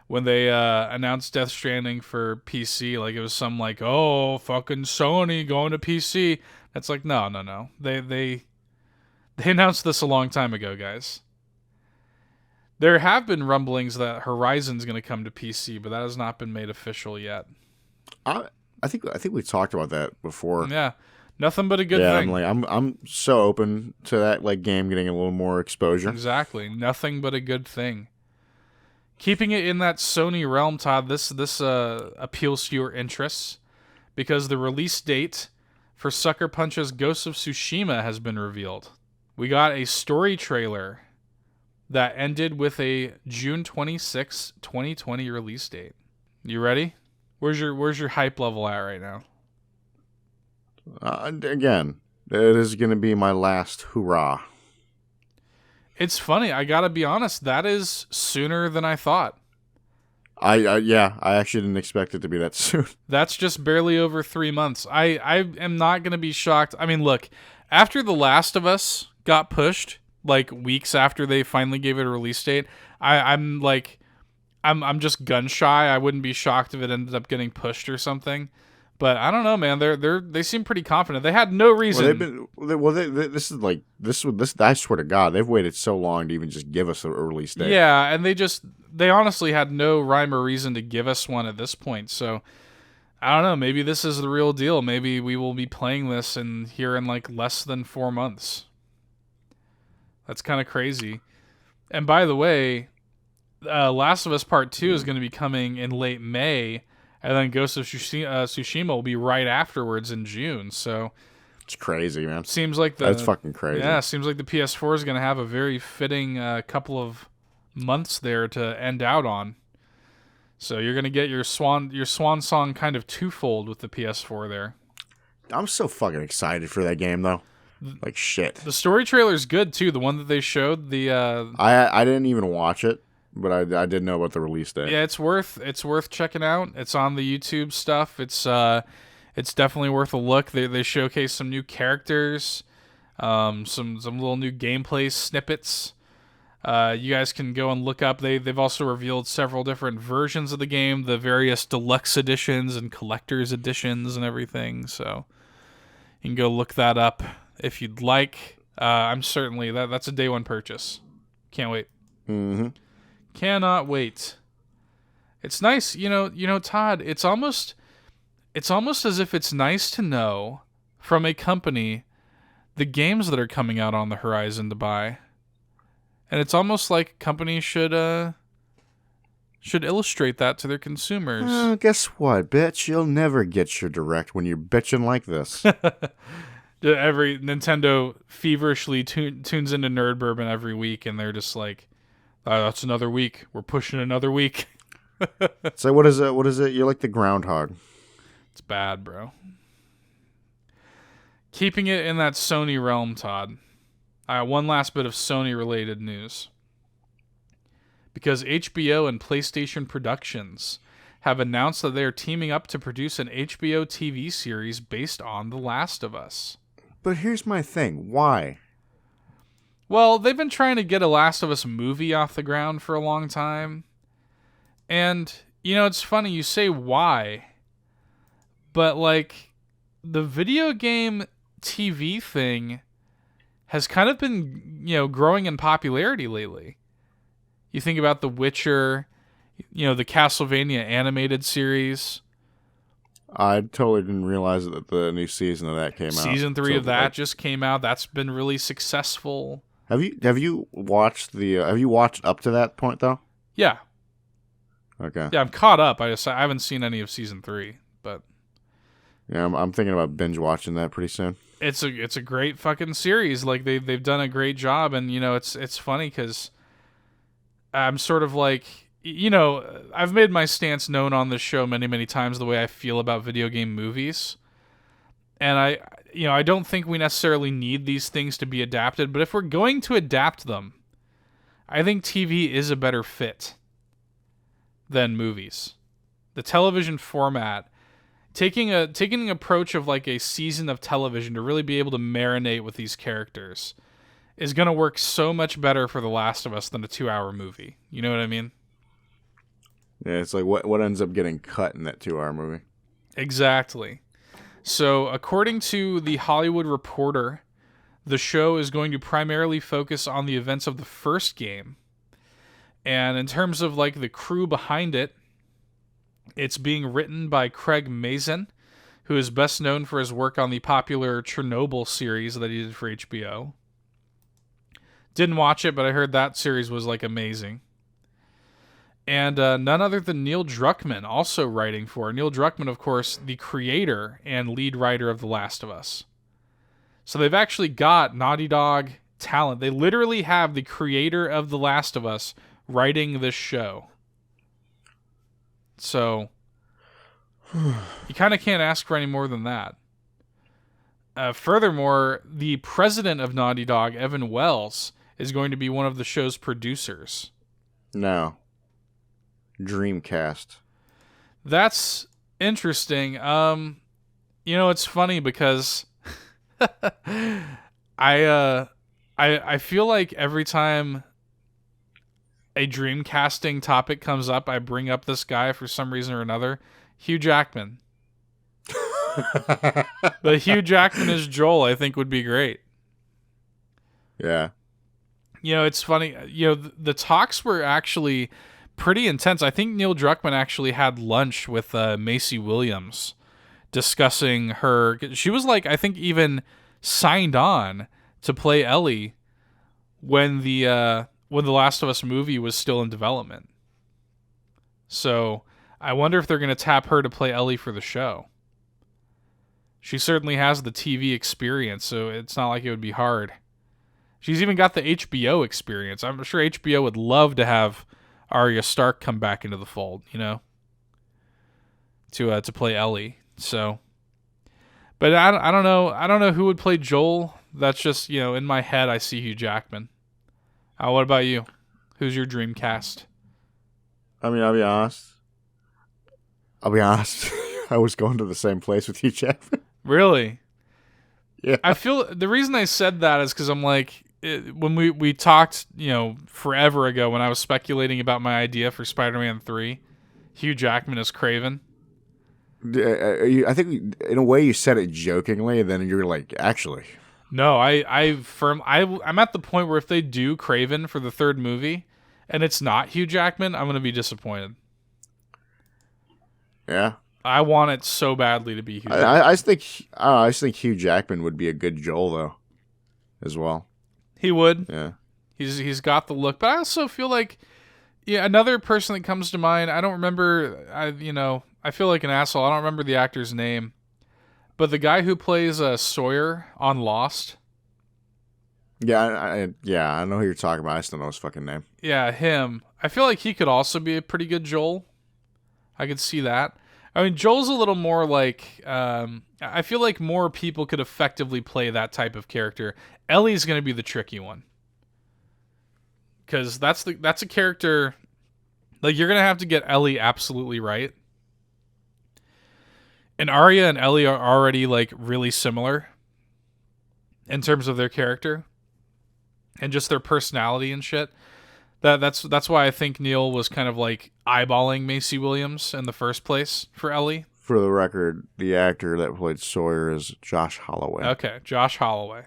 B: when they announced Death Stranding for PC. Like it was some like, oh, fucking Sony going to PC. It's like, no. They announced this a long time ago, guys. There have been rumblings that Horizon's going to come to PC, but that has not been made official yet.
A: I think we talked about that before.
B: Yeah. Nothing but a good thing.
A: Yeah, I'm so open to that like game getting a little more exposure.
B: Exactly. Nothing but a good thing. Keeping it in that Sony realm, Todd, this appeals to your interests because the release date for Sucker Punch's Ghost of Tsushima has been revealed. We got a story trailer that ended with a June 26, 2020 release date. You ready? Where's your hype level at right now?
A: Again, it is going to be my last hurrah.
B: It's funny. I gotta be honest. That is sooner than I thought.
A: I actually didn't expect it to be that soon.
B: That's just barely over 3 months. I am not gonna be shocked. I mean, look, after The Last of Us got pushed, like weeks after they finally gave it a release date, I'm just gun shy. I wouldn't be shocked if it ended up getting pushed or something. But I don't know, man. They seem pretty confident. They had no reason.
A: This. I swear to God, they've waited so long to even just give us a release date.
B: Yeah, and they honestly had no rhyme or reason to give us one at this point. So I don't know. Maybe this is the real deal. Maybe we will be playing this here in like less than 4 months. That's kind of crazy. And by the way, Last of Us Part 2 is going to be coming in late May, and then Ghost of Tsushima will be right afterwards in June. So
A: it's crazy, man.
B: Seems like
A: that's fucking crazy.
B: Yeah, seems like the PS4 is going to have a very fitting couple of months there to end out on. So you're going to get your swan song kind of twofold with the PS4 there.
A: I'm so fucking excited for that game, though. Like shit.
B: The story trailer's good too. The one that they showed.
A: I didn't even watch it, but I did know about the release date.
B: Yeah, it's worth checking out. It's on the YouTube stuff. It's definitely worth a look. They showcase some new characters, some little new gameplay snippets. You guys can go and look up. They've also revealed several different versions of the game, the various deluxe editions and collector's editions and everything. So you can go look that up if you'd like. I'm certainly that's a day one purchase. Can't wait.
A: Mm-hmm.
B: Cannot wait. It's nice, Todd. It's almost as if it's nice to know from a company the games that are coming out on the horizon to buy. And it's almost like companies should illustrate that to their consumers.
A: Guess what, bitch? You'll never get your direct when you're bitching like this.
B: Every Nintendo feverishly tunes into Nerd Bourbon every week, and they're just like, that's another week. We're pushing another week.
A: So what is it? What is it? You're like the groundhog.
B: It's bad, bro. Keeping it in that Sony realm, Todd. One last bit of Sony-related news. Because HBO and PlayStation Productions have announced that they are teaming up to produce an HBO TV series based on The Last of Us.
A: But here's my thing. Why?
B: Well, they've been trying to get a Last of Us movie off the ground for a long time. And, it's funny, you say why, but, like, the video game TV thing has kind of been, growing in popularity lately. You think about The Witcher, the Castlevania animated series.
A: I totally didn't realize that the new season of that came out.
B: Season 3 of that just came out. That's been really successful.
A: Have you watched have you watched up to that point though?
B: Yeah.
A: Okay.
B: Yeah, I'm caught up. I haven't seen any of season 3, but
A: yeah, I'm thinking about binge watching that pretty soon.
B: It's a great fucking series. Like they've done a great job, and it's funny because I'm sort of like, I've made my stance known on this show many times the way I feel about video game movies, and I don't think we necessarily need these things to be adapted, but if we're going to adapt them, I think TV is a better fit than movies. The television format, taking an approach of like a season of television to really be able to marinate with these characters is going to work so much better for The Last of Us than a 2-hour movie. You know what I mean?
A: Yeah, it's like what ends up getting cut in that 2-hour movie.
B: Exactly. So, according to The Hollywood Reporter, the show is going to primarily focus on the events of the first game. And in terms of like the crew behind it, it's being written by Craig Mazin, who is best known for his work on the popular Chernobyl series that he did for HBO. Didn't watch it, but I heard that series was like amazing. And none other than Neil Druckmann also writing for. Neil Druckmann, of course, the creator and lead writer of The Last of Us. So they've actually got Naughty Dog talent. They literally have the creator of The Last of Us writing this show. So you kind of can't ask for any more than that. Furthermore, the president of Naughty Dog, Evan Wells, is going to be one of the show's producers.
A: No. Dreamcast.
B: That's interesting. It's funny because I feel like every time a Dreamcasting topic comes up, I bring up this guy for some reason or another. Hugh Jackman. But Hugh Jackman as Joel, I think, would be great.
A: Yeah.
B: It's funny. The talks were actually pretty intense. I think Neil Druckmann actually had lunch with Macy Williams discussing her. She was like, I think, even signed on to play Ellie when when the Last of Us movie was still in development. So I wonder if they're going to tap her to play Ellie for the show. She certainly has the TV experience, so it's not like it would be hard. She's even got the HBO experience. I'm sure HBO would love to have Arya Stark come back into the fold, to play Ellie. So, but I don't know. I don't know who would play Joel. That's just, in my head, I see Hugh Jackman. What about you? Who's your dream cast?
A: I mean, I'll be honest. I was going to the same place with Hugh Jackman.
B: Really?
A: Yeah.
B: I feel the reason I said that is because I'm like, when we talked, forever ago when I was speculating about my idea for Spider-Man 3, Hugh Jackman as Craven.
A: I think in a way you said it jokingly, and then you're like, actually.
B: No, I'm at the point where if they do Craven for the third movie and it's not Hugh Jackman, I'm going to be disappointed.
A: Yeah.
B: I want it so badly to be Hugh Jackman.
A: I just think Hugh Jackman would be a good Joel though, as well.
B: He would.
A: Yeah.
B: He's got the look, but I also feel like another person that comes to mind. I don't remember. I feel like an asshole. I don't remember the actor's name, but the guy who plays Sawyer on Lost.
A: Yeah, I know who you're talking about. I just don't know his fucking name.
B: Yeah, him. I feel like he could also be a pretty good Joel. I could see that. I mean, Joel's a little more like, I feel like more people could effectively play that type of character. Ellie's going to be the tricky one. Because that's a character, like, you're going to have to get Ellie absolutely right. And Arya and Ellie are already, like, really similar in terms of their character and just their personality and shit. That's why I think Neil was kind of like eyeballing Macy Williams in the first place for Ellie.
A: For the record, the actor that played Sawyer is Josh Holloway.
B: Okay, Josh Holloway.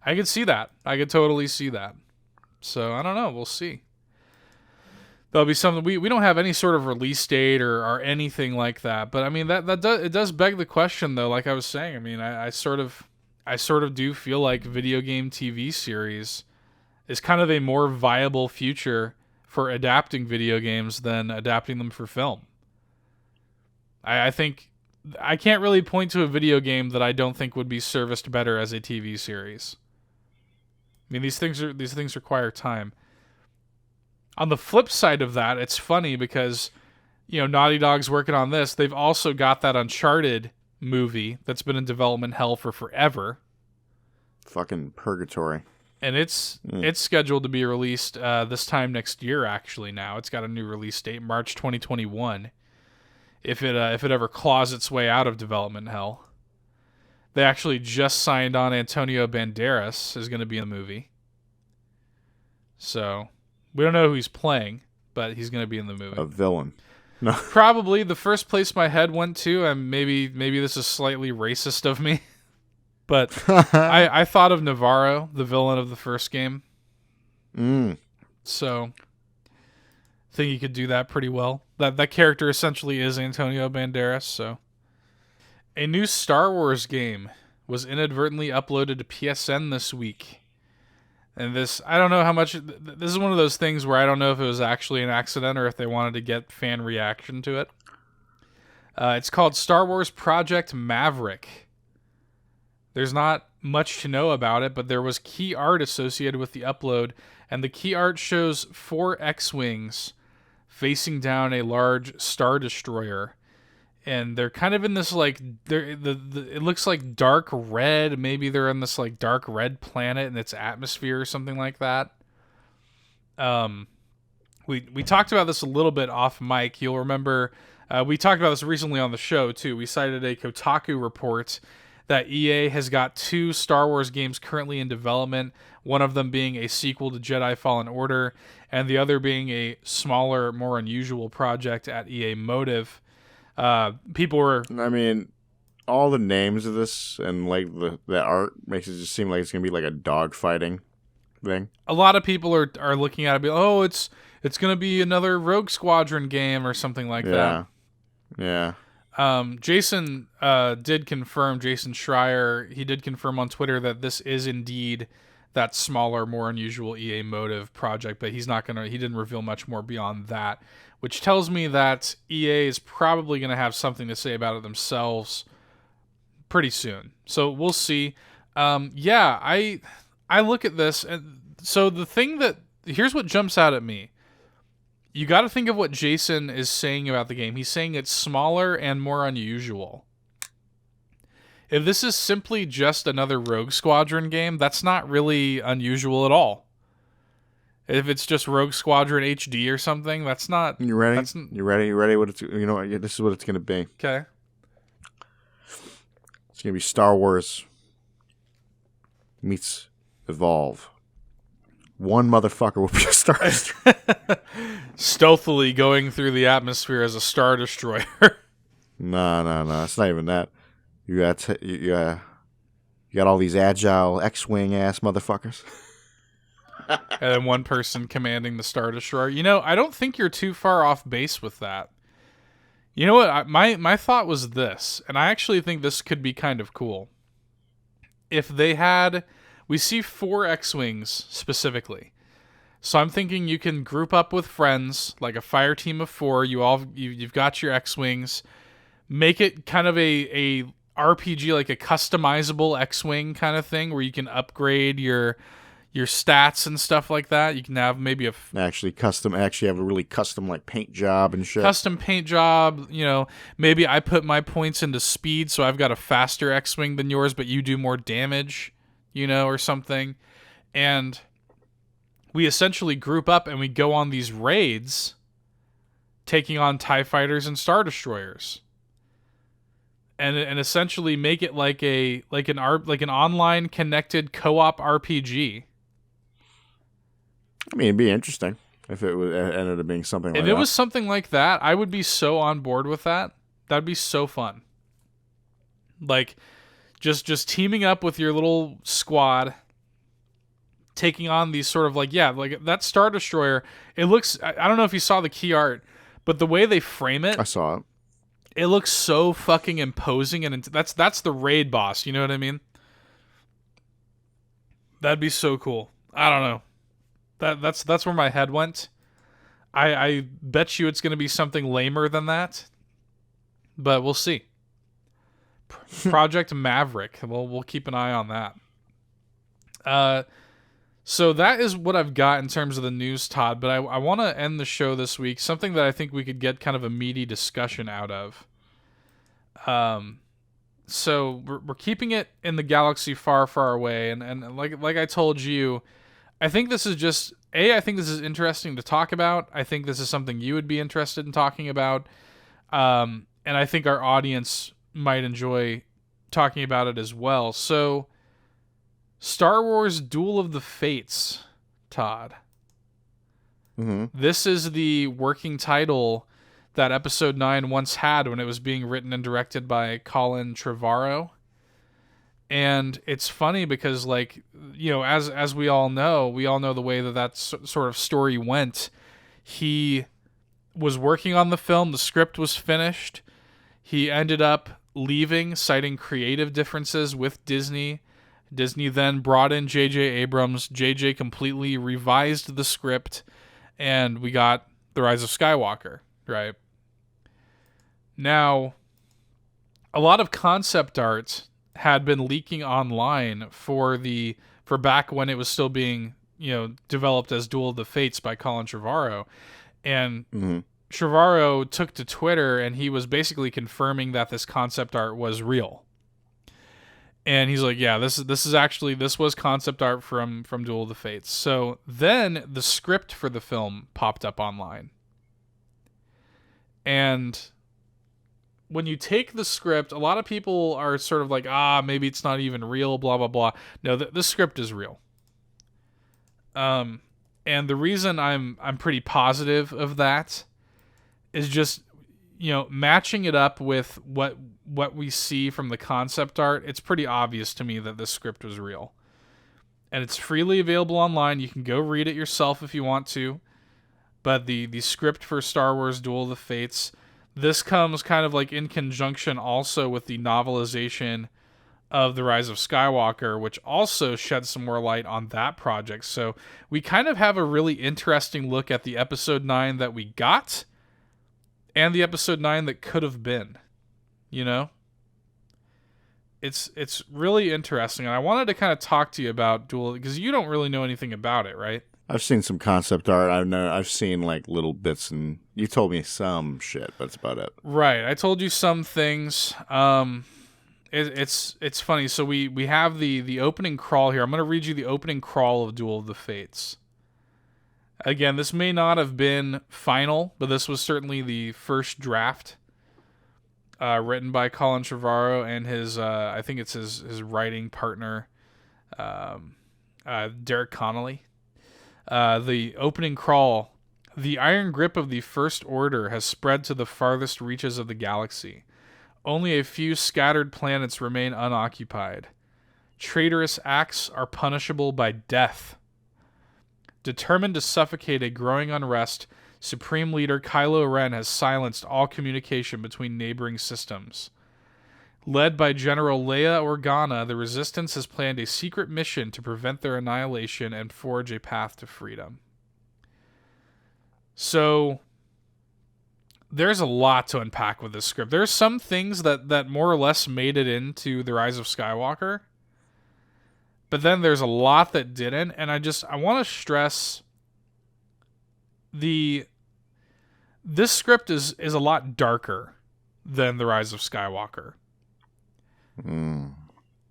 B: I could see that. I could totally see that. So I don't know. We'll see. There'll be something. We don't have any sort of release date or anything like that. But I mean it does beg the question though. Like I was saying, I mean I sort of do feel like video game TV series is kind of a more viable future for adapting video games than adapting them for film. I think I can't really point to a video game that I don't think would be serviced better as a TV series. I mean, these things require time. On the flip side of that, it's funny because, Naughty Dog's working on this. They've also got that Uncharted movie that's been in development hell for forever.
A: Fucking purgatory.
B: And it's scheduled to be released this time next year. Actually, now it's got a new release date, March 2021. If it ever claws its way out of development hell, they actually just signed on Antonio Banderas is going to be in the movie. So we don't know who he's playing, but he's going to be in the movie.
A: A villain. No.
B: Probably the first place my head went to, and maybe this is slightly racist of me. But I thought of Navarro, the villain of the first game. So I think he could do that pretty well. That character essentially is Antonio Banderas. So a new Star Wars game was inadvertently uploaded to PSN this week. And this, I don't know how much, this is one of those things where I don't know if it was actually an accident or if they wanted to get fan reaction to it. It's called Star Wars Project Maverick. There's not much to know about it, but there was key art associated with the upload, and the key art shows 4 X-Wings facing down a large Star Destroyer. And they're kind of in this, like, it looks like dark red. Maybe they're in this, like, dark red planet in its atmosphere or something like that. We talked about this a little bit off mic. You'll remember, we talked about this recently on the show, too. We cited a Kotaku report that EA has got 2 Star Wars games currently in development, one of them being a sequel to Jedi Fallen Order, and the other being a smaller, more unusual project at EA Motive. People were...
A: I mean, all the names of this and like the art makes it just seem like it's going to be like a dogfighting thing.
B: A lot of people are looking at it and be like, oh, it's going to be another Rogue Squadron game or something like that.
A: Yeah.
B: Jason did confirm, Jason Schreier, he did confirm on Twitter that this is indeed that smaller, more unusual EA Motive project, but he didn't reveal much more beyond that, which tells me that EA is probably going to have something to say about it themselves pretty soon. So we'll see. I look at this, and so here's what jumps out at me. You got to think of what Jason is saying about the game. He's saying it's smaller and more unusual. If this is simply just another Rogue Squadron game, that's not really unusual at all. If it's just Rogue Squadron HD or something, that's not.
A: You ready? You ready? This is what it's gonna be.
B: Okay.
A: It's gonna be Star Wars meets Evolve. One motherfucker will be a Star Destroyer.
B: Stealthily going through the atmosphere as a Star Destroyer.
A: No. It's not even that. You got all these agile X-wing ass motherfuckers.
B: And then one person commanding the Star Destroyer. I don't think you're too far off base with that. You know what? My thought was this, and I actually think this could be kind of cool. If we see 4 X-wings specifically. So I'm thinking you can group up with friends, like a fire team of 4. You've got your X-wings. Make it kind of a RPG, like a customizable X-wing kind of thing, where you can upgrade your stats and stuff like that. You can have maybe actually
A: have a really custom like paint job and shit.
B: Custom paint job. Maybe I put my points into speed, so I've got a faster X-wing than yours, but you do more damage, or something. And we essentially group up and we go on these raids, taking on TIE fighters and Star Destroyers. And essentially make it like an online connected co-op RPG.
A: I mean, it'd be interesting if it ended up being something like that.
B: If it was something like that, I would be so on board with that. That'd be so fun. Like, just teaming up with your little squad, taking on these sort of like that Star Destroyer. It looks. I don't know if you saw the key art, but the way they frame it,
A: I saw it.
B: It looks so fucking imposing, and that's the raid boss. You know what I mean? That'd be so cool. I don't know. That's where my head went. I bet you it's going to be something lamer than that, but we'll see. Project Maverick. We'll keep an eye on that. So that is what I've got in terms of the news, Todd. But I want to end the show this week. Something that I think we could get kind of a meaty discussion out of. So we're keeping it in the galaxy far, far away. And like I told you, I think this is just... I think this is interesting to talk about. I think this is something you would be interested in talking about. And I think our audience might enjoy talking about it as well. So... Star Wars Duel of the Fates, Todd.
A: Mm-hmm.
B: This is the working title that Episode 9 once had when it was being written and directed by Colin Trevorrow. And it's funny because, as we all know the way that sort of story went. He was working on the film. The script was finished. He ended up leaving, citing creative differences with Disney. Disney then brought in J.J. Abrams. J.J. completely revised the script, and we got The Rise of Skywalker, right? Now, a lot of concept art had been leaking online for back when it was still being, developed as Duel of the Fates by Colin Trevorrow. And Trevorrow took to Twitter, and he was basically confirming that this concept art was real. And he's like, yeah, this was concept art from Duel of the Fates. So then the script for the film popped up online. And when you take the script, a lot of people are sort of like, maybe it's not even real, blah, blah, blah. No, the script is real. And the reason I'm pretty positive of that is just, matching it up with what we see from the concept art. It's pretty obvious to me that this script was real. And it's freely available online. You can go read it yourself if you want to. But the script for Star Wars Duel of the Fates, this comes kind of like in conjunction also with the novelization of The Rise of Skywalker, which also sheds some more light on that project. So we kind of have a really interesting look at the episode 9 that we got and the episode 9 that could have been, you know? It's really interesting, and I wanted to kind of talk to you about Duel, because you don't really know anything about it, right?
A: I've seen some concept art. I've seen like little bits, and you told me some shit, but that's about it.
B: Right. I told you some things. It's funny. So we have the opening crawl here. I'm going to read you the opening crawl of Duel of the Fates. Again, this may not have been final, but this was certainly the first draft. Written by Colin Trevorrow and his, I think it's his writing partner, Derek Connolly. The opening crawl: the iron grip of the First Order has spread to the farthest reaches of the galaxy. Only a few scattered planets remain unoccupied. Traitorous acts are punishable by death. Determined to suffocate a growing unrest, Supreme Leader Kylo Ren has silenced all communication between neighboring systems. Led by General Leia Organa, the Resistance has planned a secret mission to prevent their annihilation and forge a path to freedom. So, there's a lot to unpack with this script. There's some things that more or less made it into The Rise of Skywalker, but then there's a lot that didn't, and I want to stress this script is a lot darker than The Rise of Skywalker.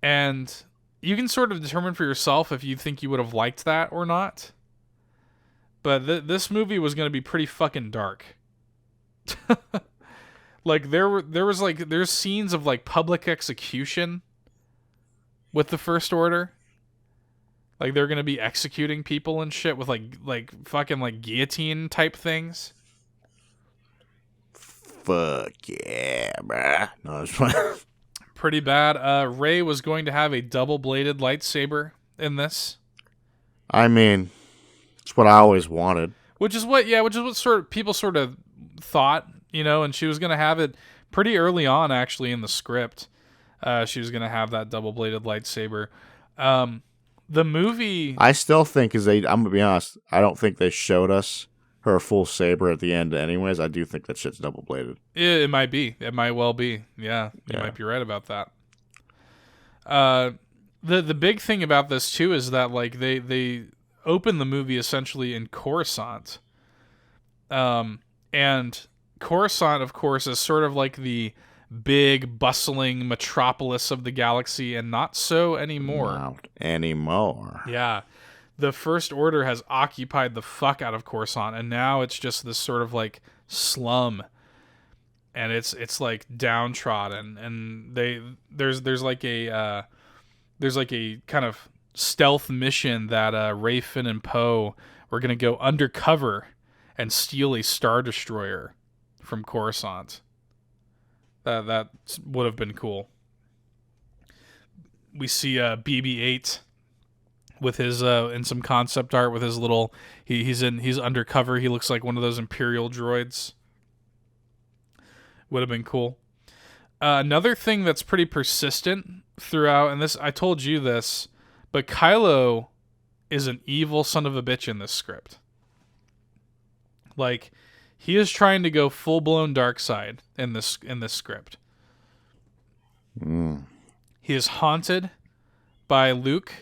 B: And you can sort of determine for yourself if you think you would have liked that or not. But this movie was going to be pretty fucking dark. Like there's scenes of like public execution with the First Order. Like they're going to be executing people and shit with like fucking like guillotine type things.
A: Fuck yeah, bruh. No, it's fine.
B: Pretty bad. Rey was going to have a double-bladed lightsaber in this.
A: I mean, it's what I always wanted.
B: Which is what sort of people sort of thought, you know, and she was going to have it pretty early on, actually, in the script. She was going to have that double-bladed lightsaber. The movie...
A: I still think, I'm going to be honest, I don't think they showed us her full saber at the end anyways. I do think that shit's double-bladed.
B: It might be. It might well be. Yeah, you might be right about that. The big thing about this, too, is that like they open the movie essentially in Coruscant. And Coruscant, of course, is sort of like the big, bustling metropolis of the galaxy, and not so anymore.
A: Not anymore.
B: Yeah. The First Order has occupied the fuck out of Coruscant, and now it's just this sort of like slum, and it's like downtrodden, and there's like a kind of stealth mission that Rey, Finn, and Poe were gonna go undercover and steal a Star Destroyer from Coruscant. That would have been cool. We see BB-8 with his in some concept art with his little he's undercover. He looks like one of those Imperial droids. Would have been cool. Another thing that's pretty persistent throughout, and this I told you this, but Kylo is an evil son of a bitch in this script. Like, he is trying to go full blown dark side in this script. He is haunted by Luke,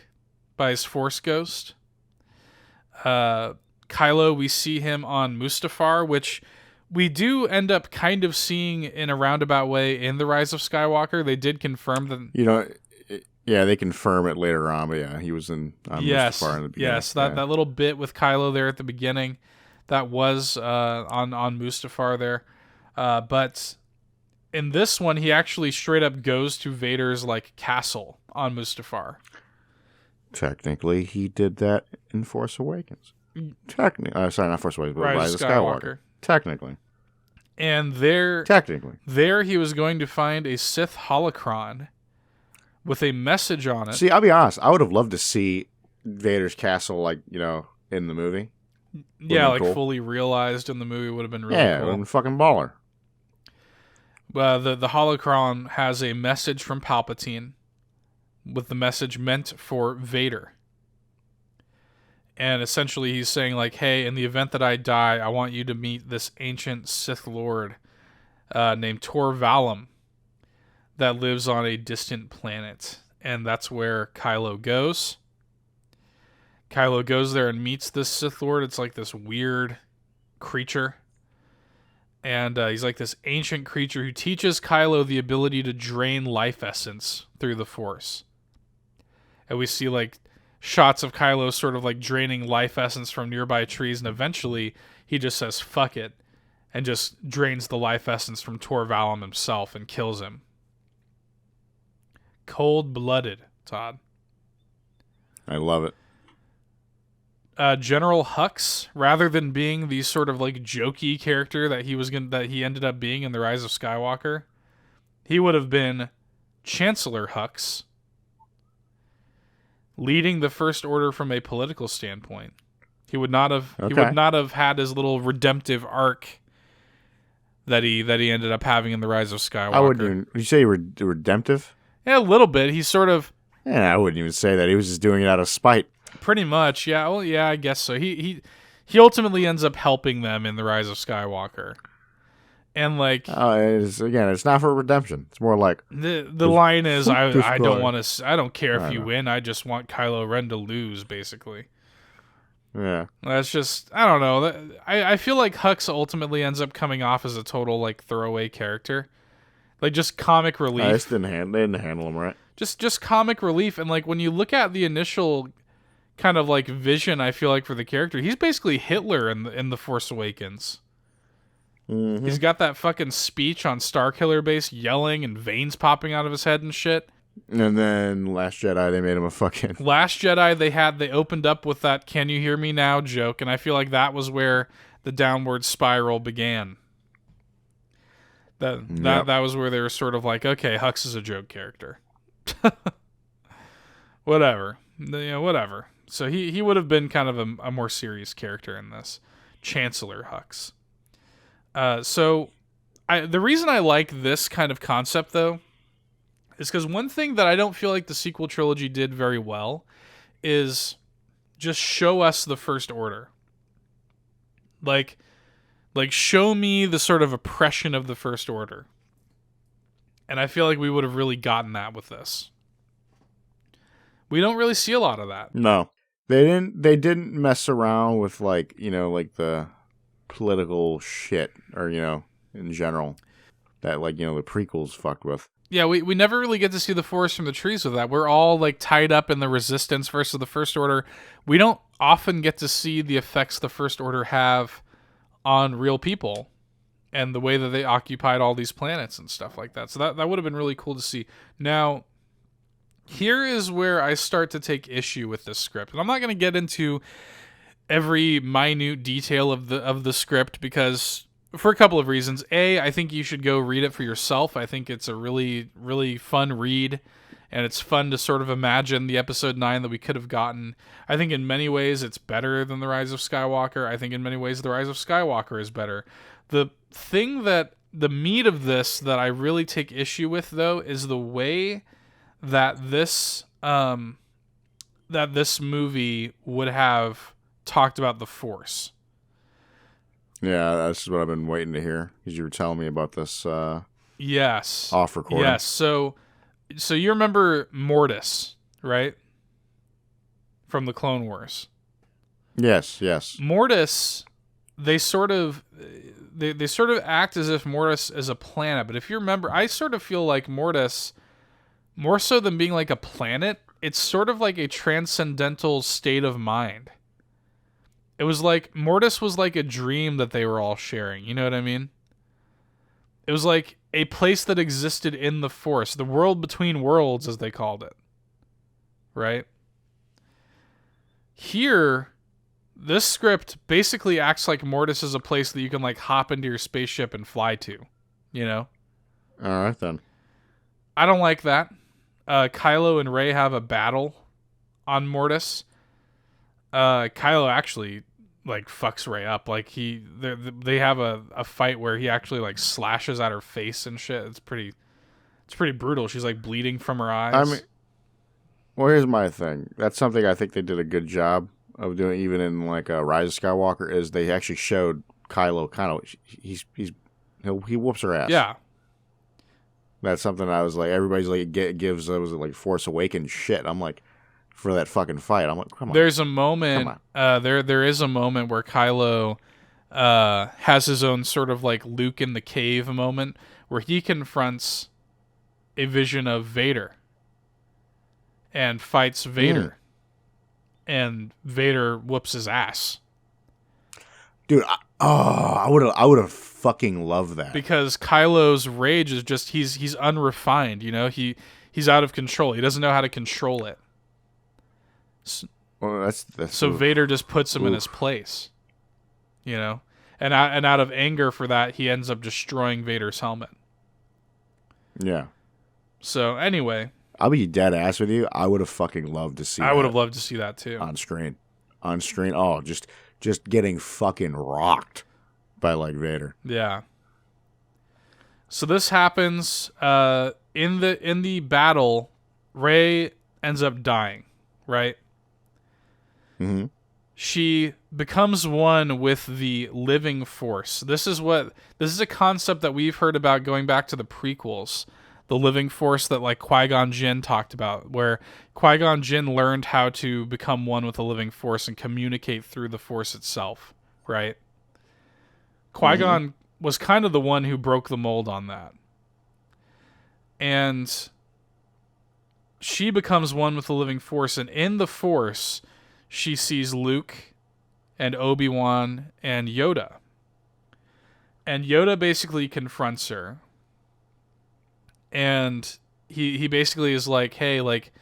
B: by his Force ghost. Kylo, we see him on Mustafar, which we do end up kind of seeing in a roundabout way in The Rise of Skywalker. They did confirm that.
A: You know, yeah, they confirm it later on, but yeah, he was on Mustafar in the beginning.
B: Yes, that little bit with Kylo there at the beginning, that was on Mustafar there. But in this one, he actually straight up goes to Vader's like castle on Mustafar.
A: Technically, he did that in Force Awakens. Technically, sorry, not Force Awakens, but Rise of Skywalker. Technically.
B: And there he was going to find a Sith holocron with a message on it.
A: See, I'll be honest, I would have loved to see Vader's castle, like, you know, in the movie.
B: Yeah, like cool. Fully realized in the movie would have been really cool.
A: Yeah, it would have been fucking baller.
B: The holocron has a message from Palpatine with the message meant for Vader. And essentially he's saying like, hey, in the event that I die, I want you to meet this ancient Sith Lord named Tor Valum that lives on a distant planet. And that's where Kylo goes. Kylo goes there and meets this Sith Lord. It's like this weird creature. And he's like this ancient creature who teaches Kylo the ability to drain life essence through the Force. And we see like shots of Kylo sort of like draining life essence from nearby trees, and eventually he just says fuck it and just drains the life essence from Tor Valum himself and kills him. Cold-blooded, Todd.
A: I love it.
B: General Hux, rather than being the sort of like jokey character that he ended up being in The Rise of Skywalker, he would have been Chancellor Hux, leading the First Order from a political standpoint. He would not have had his little redemptive arc that he ended up having in The Rise of Skywalker.
A: I wouldn't even. Would you say redemptive?
B: Yeah, a little bit. He's sort of.
A: Yeah, I wouldn't even say that. He was just doing it out of spite.
B: Pretty much, yeah. Well, yeah, I guess so. He ultimately ends up helping them in The Rise of Skywalker, and like,
A: it's not for redemption. It's more like
B: the line is, I don't care if you win. I just want Kylo Ren to lose, basically.
A: Yeah,
B: that's just, I don't know. I feel like Hux ultimately ends up coming off as a total like throwaway character, like just comic relief.
A: They didn't handle him right.
B: Just comic relief, and like when you look at the initial kind of like vision, I feel like for the character, he's basically Hitler in the Force Awakens. Mm-hmm. He's got that fucking speech on Starkiller Base, yelling and veins popping out of his head and shit.
A: And then Last Jedi, they made him a fucking
B: Last Jedi. They opened up with that "Can you hear me now?" joke, and I feel like that was where the downward spiral began. That was where they were sort of like, okay, Hux is a joke character. Whatever. Whatever. So he would have been kind of a more serious character in this. Chancellor Hux. The reason I like this kind of concept, though, is because one thing that I don't feel like the sequel trilogy did very well is just show us the First Order. Like show me the sort of oppression of the First Order. And I feel like we would have really gotten that with this. We don't really see a lot of that.
A: No. They didn't mess around with like the political shit or, in general that the prequels fucked with.
B: Yeah, we never really get to see the forest from the trees with that. We're all like tied up in the Resistance versus the First Order. We don't often get to see the effects the First Order have on real people and the way that they occupied all these planets and stuff like that. So that would have been really cool to see. Now, here is where I start to take issue with this script. And I'm not going to get into every minute detail of the script because for a couple of reasons. A, I think you should go read it for yourself. I think it's a really, really fun read, and it's fun to sort of imagine the episode 9 that we could have gotten. I think in many ways it's better than The Rise of Skywalker. I think in many ways The Rise of Skywalker is better. The meat of this that I really take issue with, though, is the way that this movie would have talked about the Force.
A: Yeah, that's what I've been waiting to hear because you were telling me about this.
B: Yes.
A: Off recording.
B: Yes. So you remember Mortis, right? From the Clone Wars.
A: Yes.
B: Mortis, they sort of act as if Mortis is a planet, but if you remember, I sort of feel like Mortis, more so than being like a planet, it's sort of like a transcendental state of mind. It was like Mortis was like a dream that they were all sharing. You know what I mean? It was like a place that existed in the Force, the world between worlds, as they called it. Right? Here, this script basically acts like Mortis is a place that you can like hop into your spaceship and fly to. You know?
A: All right, then.
B: I don't like that. Kylo and Rey have a battle on Mortis. Kylo actually like fucks Rey up. Like they have a fight where he actually like slashes at her face and shit. It's pretty brutal. She's like bleeding from her eyes.
A: Well, here's my thing. That's something I think they did a good job of doing, even in like Rise of Skywalker. Is they actually showed Kylo kind of he whoops her ass.
B: Yeah.
A: That's something I was like, everybody's like gives was it like Force Awakens shit. I'm like, for that fucking fight. I'm like, come on.
B: There's a moment. There is a moment where Kylo has his own sort of like Luke in the cave moment where he confronts a vision of Vader and fights Vader, and Vader whoops his ass.
A: Dude, I would have fucking loved that,
B: because Kylo's rage is just he's unrefined. You know, he's out of control. He doesn't know how to control it.
A: Well, that's
B: so Vader just puts him in his place. You know, and out of anger for that, he ends up destroying Vader's helmet.
A: Yeah.
B: So anyway,
A: I'll be dead ass with you. I would have fucking loved to see.
B: I would have loved to see that too
A: on screen. Oh, just getting fucking rocked by like Vader.
B: Yeah. So this happens in the battle. Rey ends up dying, right?
A: Mm-hmm.
B: She becomes one with the living force. This is a concept that we've heard about going back to the prequels. The living force that like Qui-Gon Jinn talked about, where Qui-Gon Jinn learned how to become one with the living force and communicate through the force itself, right? Qui-Gon was kind of the one who broke the mold on that. And she becomes one with the living force, and in the force, she sees Luke and Obi-Wan and Yoda. And Yoda basically confronts her. And he basically is like, hey, like,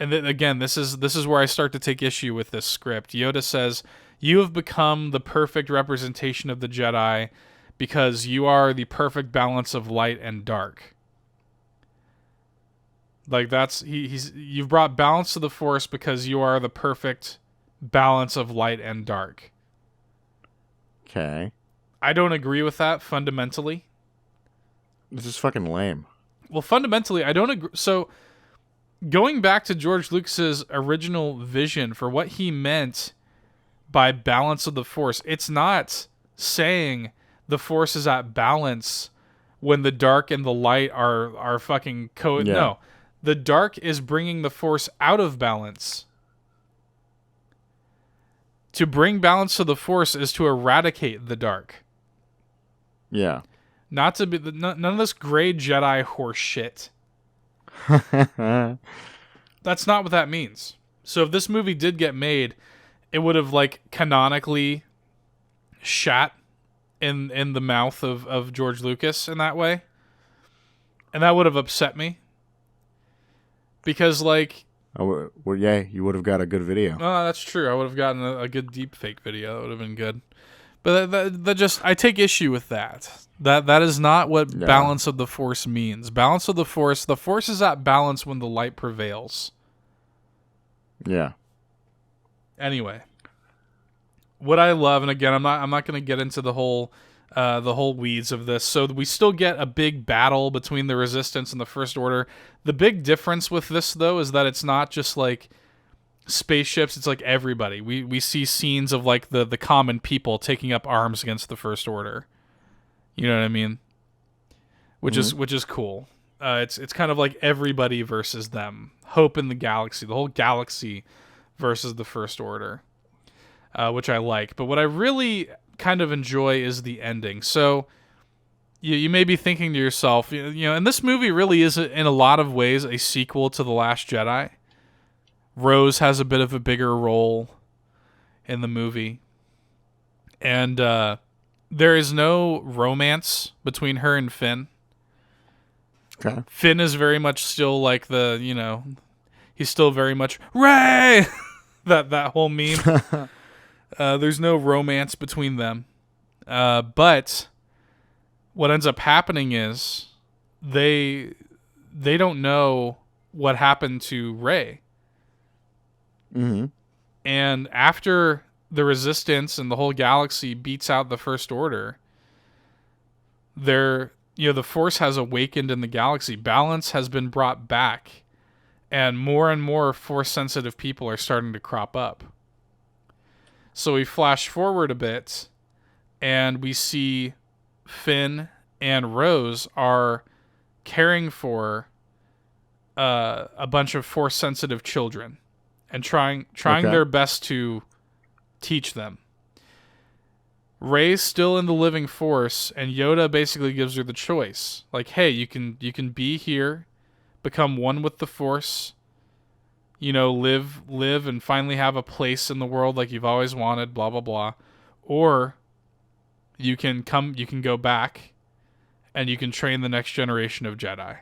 B: and then again, this is where I start to take issue with this script. Yoda says, you have become the perfect representation of the Jedi because you are the perfect balance of light and dark. Like that's you've brought balance to the Force because you are the perfect balance of light and dark.
A: Okay.
B: I don't agree with that fundamentally.
A: This is fucking lame.
B: Well, fundamentally, I don't agree. So, going back to George Lucas's original vision for what he meant by balance of the Force, it's not saying the Force is at balance when the dark and the light are fucking No, the dark is bringing the Force out of balance. To bring balance to the Force is to eradicate the dark.
A: Yeah.
B: Not to be none of this gray Jedi horse shit. That's not what that means. So if this movie did get made, it would have like canonically shat in the mouth of George Lucas in that way. And that would have upset me. Because like
A: well, yeah, you would have got a good video.
B: Oh, that's true. I would have gotten a good deep fake video. That would have been good. But that just I take issue with that. That is not what balance of the Force means. Balance of the Force is at balance when the light prevails.
A: Yeah.
B: Anyway, what I love, and again, I'm not going to get into the whole weeds of this. So we still get a big battle between the Resistance and the First Order. The big difference with this, though, is that it's not just like spaceships. It's like everybody. We see scenes of like the common people taking up arms against the First Order. You know what I mean? Which is cool. It's kind of like everybody versus them. Hope in the galaxy. The whole galaxy versus the First Order. Which I like. But what I really kind of enjoy is the ending. So you may be thinking to yourself, you know, and this movie really is in a lot of ways a sequel to The Last Jedi. Rose has a bit of a bigger role in the movie. And there is no romance between her and Finn.
A: Okay.
B: Finn is very much still like he's still very much Rey! that whole meme. There's no romance between them. But what ends up happening is they don't know what happened to Rey.
A: Mm-hmm.
B: And after the Resistance and the whole galaxy beats out the First Order, the Force has awakened in the galaxy. Balance has been brought back. and more Force-sensitive people are starting to crop up. So we flash forward a bit, and we see Finn and Rose are caring for a bunch of Force-sensitive children and trying their best to teach them. Rey's still in the living Force, and Yoda basically gives her the choice. Like, hey, you can be here, become one with the Force, live and finally have a place in the world like you've always wanted, blah, blah, blah. Or you can go back and you can train the next generation of Jedi.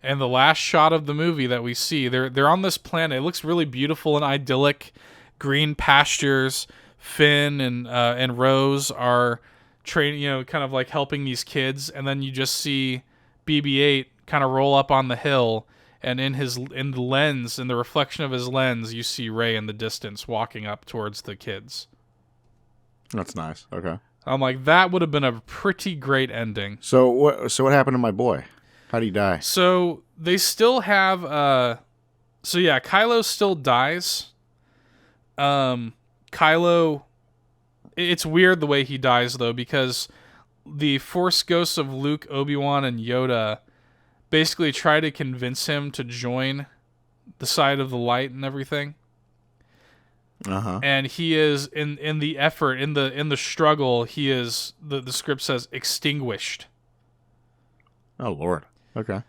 B: And the last shot of the movie that we see, they're on this planet. It looks really beautiful and idyllic. Green pastures. Finn and Rose are training, kind of like helping these kids, and then you just see BB-8 kind of roll up on the hill, and in the reflection of his lens, you see Rey in the distance walking up towards the kids.
A: That's nice. Okay.
B: I'm like, that would have been a pretty great ending.
A: So what happened to my boy? How'd he die?
B: So they still have Kylo still dies. Kylo, it's weird the way he dies, though, because the Force ghosts of Luke, Obi-Wan, and Yoda basically try to convince him to join the side of the light and everything.
A: Uh-huh.
B: And he is, in the effort, in the struggle, he is, the script says, extinguished.
A: Oh, Lord. Okay.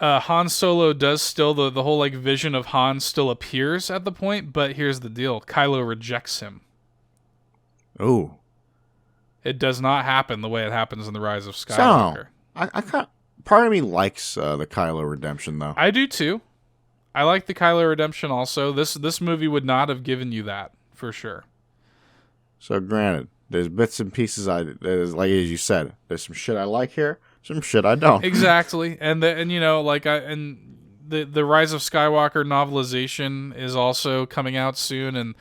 B: Han Solo does still, the whole like vision of Han still appears at the point, but here's the deal. Kylo rejects him.
A: Ooh.
B: It does not happen the way it happens in The Rise of Skywalker.
A: I part of me likes the Kylo redemption, though.
B: I do too. I like the Kylo redemption also. This movie would not have given you that, for sure.
A: So granted, there's bits and pieces like as you said, there's some shit I like here. Some shit I don't.
B: Exactly. And the Rise of Skywalker novelization is also coming out soon, and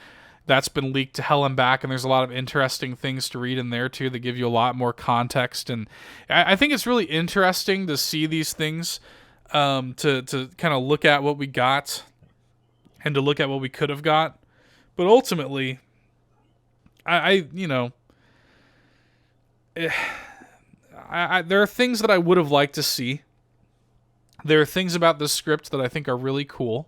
B: that's been leaked to hell and back, and there's a lot of interesting things to read in there too that give you a lot more context. And I think it's really interesting to see these things, to kind of look at what we got and to look at what we could have got. But ultimately, there are things that I would have liked to see. There are things about this script that I think are really cool.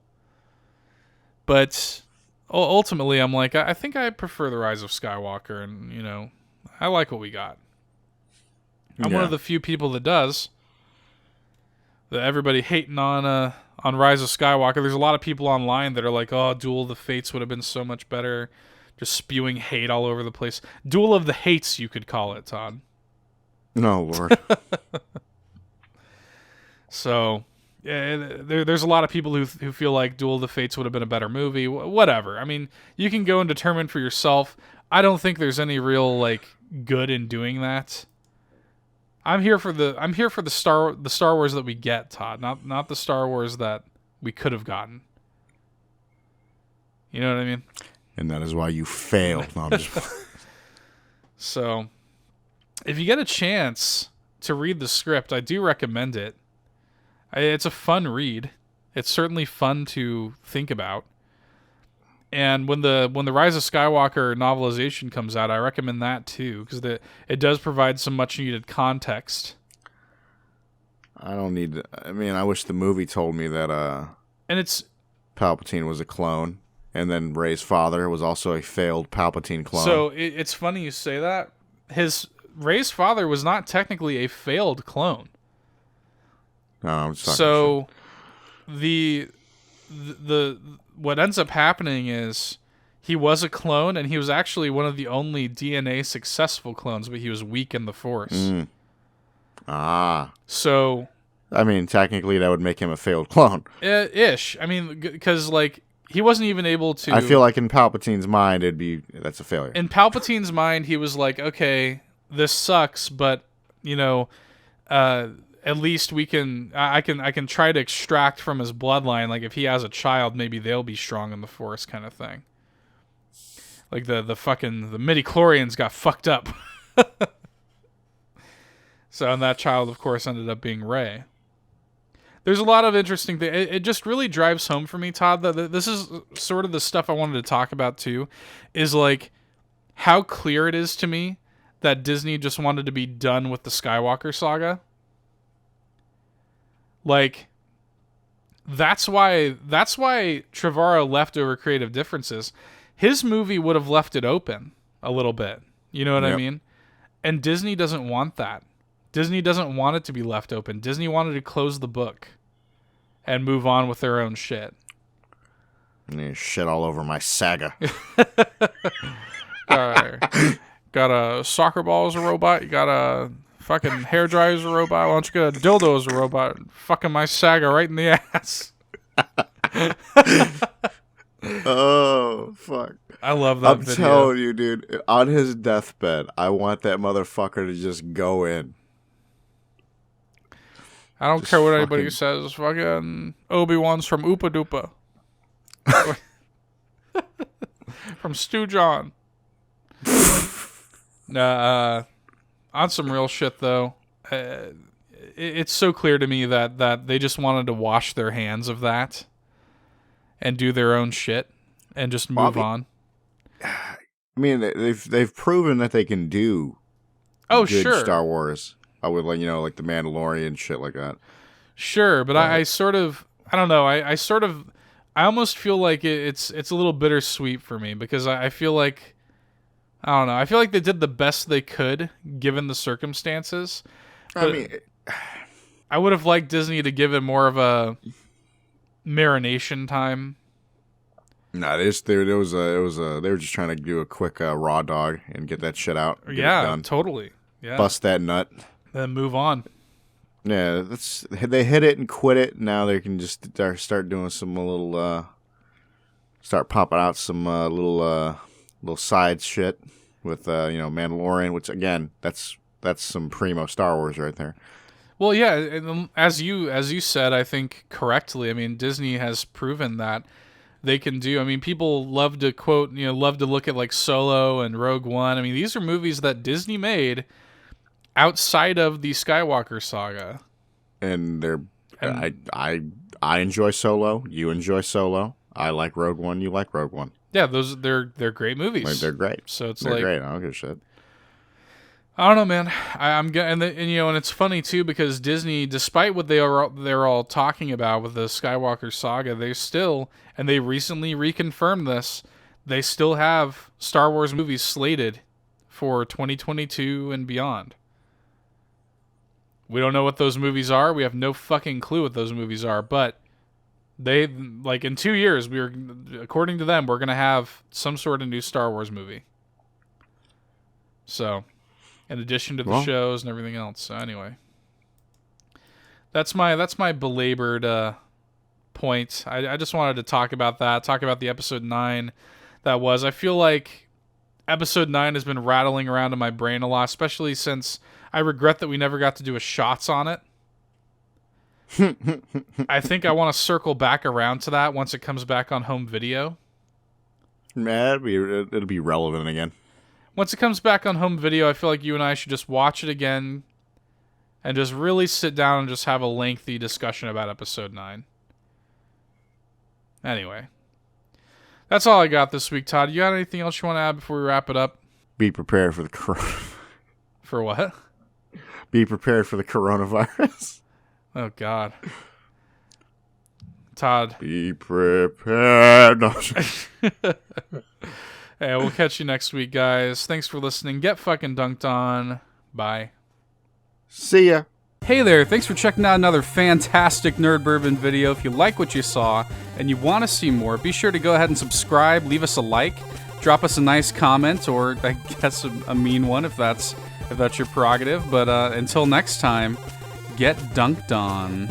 B: But ultimately, I'm like, I think I prefer The Rise of Skywalker, and, I like what we got. I'm one of the few people that does. That everybody hating on Rise of Skywalker. There's a lot of people online that are like, oh, Duel of the Fates would have been so much better. Just spewing hate all over the place. Duel of the Hates, you could call it, Todd.
A: No, Lord.
B: So, there's a lot of people who feel like Duel of the Fates would have been a better movie. Whatever. I mean, you can go and determine for yourself. I don't think there's any real good in doing that. I'm here for the Star Wars that we get, Todd. Not the Star Wars that we could have gotten. You know what I mean?
A: And that is why you failed. No, I'm just...
B: So, if you get a chance to read the script, I do recommend it. It's a fun read. It's certainly fun to think about. And when the Rise of Skywalker novelization comes out, I recommend that too, because it does provide some much needed context.
A: I don't need. I mean, I wish the movie told me that.
B: And it's
A: Palpatine was a clone, and then Rey's father was also a failed Palpatine clone.
B: So it's funny you say that. Rey's father was not technically a failed clone.
A: No, I'm just talking
B: so shit. the what ends up happening is he was a clone, and he was actually one of the only DNA successful clones, but he was weak in the Force. So,
A: I mean, technically that would make him a failed clone.
B: Ish. I mean, because he wasn't even able to.
A: I feel like in Palpatine's mind, that's a failure.
B: In Palpatine's mind, he was like, okay, this sucks, but at least we can. I can try to extract from his bloodline. Like if he has a child, maybe they'll be strong in the Force, kind of thing. Like the midichlorians got fucked up. So, and that child, of course, ended up being Rey. there's a lot of interesting things. It just really drives home for me, Todd, that this is sort of the stuff I wanted to talk about too, is like how clear it is to me that Disney just wanted to be done with the Skywalker saga. Like, that's why Trevorrow left over creative differences. His movie would have left it open a little bit. You know what I mean? And Disney doesn't want that. Disney doesn't want it to be left open. Disney wanted to close the book and move on with their own shit.
A: Shit all over my saga.
B: Got a soccer ball as a robot. You got a fucking hairdryer as a robot. Why don't you get a dildo as a robot? Fucking my saga right in the ass.
A: Oh, fuck.
B: I love that video.
A: I'm telling you, dude. On his deathbed, I want that motherfucker to just go in.
B: I don't care what anybody says. Fucking Obi-Wan's from Oopa Doopa. From Stu John. On some real shit, though, it's so clear to me that they just wanted to wash their hands of that and do their own shit and just move on.
A: I mean, they've proven that they can do good Star Wars. I would like the Mandalorian shit like that.
B: Sure, but I don't know. I almost feel like it's a little bittersweet for me because I feel like, I don't know. I feel like they did the best they could given the circumstances.
A: I mean,
B: I would have liked Disney to give it more of a marination time.
A: No, they were just trying to do a quick raw dog and get that shit out.
B: Yeah,
A: it done.
B: Totally. Yeah,
A: bust that nut.
B: Then move on.
A: Yeah, they hit it and quit it. Now they can just start doing some little, start popping out some little side shit with Mandalorian, which again, that's some primo Star Wars right there.
B: Well, yeah, and as you said, I think correctly. I mean, Disney has proven that they can do. I mean, people love to quote, love to look at like Solo and Rogue One. I mean, these are movies that Disney made outside of the Skywalker saga.
A: And I enjoy Solo. You enjoy Solo. I like Rogue One. You like Rogue One.
B: Yeah, they're great movies.
A: Like, they're great.
B: So
A: they're great. I don't give a shit.
B: I don't know, man. And it's funny too because Disney, despite what they're all talking about with the Skywalker saga, they recently reconfirmed this. They still have Star Wars movies slated for 2022 and beyond. We don't know what those movies are. We have no fucking clue what those movies are, but they, like, in 2 years, according to them, we're going to have some sort of new Star Wars movie. So, in addition to the shows and everything else. So anyway, that's my belabored point. I just wanted to talk about that, talk about the episode 9 that was. I feel like episode 9 has been rattling around in my brain a lot, especially since I regret that we never got to do a shots on it. I think I want to circle back around to that once it comes back on home video.
A: Nah, it'll be relevant again.
B: Once it comes back on home video, I feel like you and I should just watch it again and just really sit down and just have a lengthy discussion about episode 9. Anyway, that's all I got this week, Todd. You got anything else you want to add before we wrap it up?
A: Be prepared for the
B: For what?
A: Be prepared for the coronavirus.
B: Oh, God. Todd.
A: Be prepared. No.
B: Hey, we'll catch you next week, guys. Thanks for listening. Get fucking dunked on. Bye.
A: See ya.
B: Hey there, thanks for checking out another fantastic Nerd Bourbon video. If you like what you saw and you want to see more, be sure to go ahead and subscribe, leave us a like, drop us a nice comment, or I guess a mean one if that's your prerogative. But until next time, get dunked on.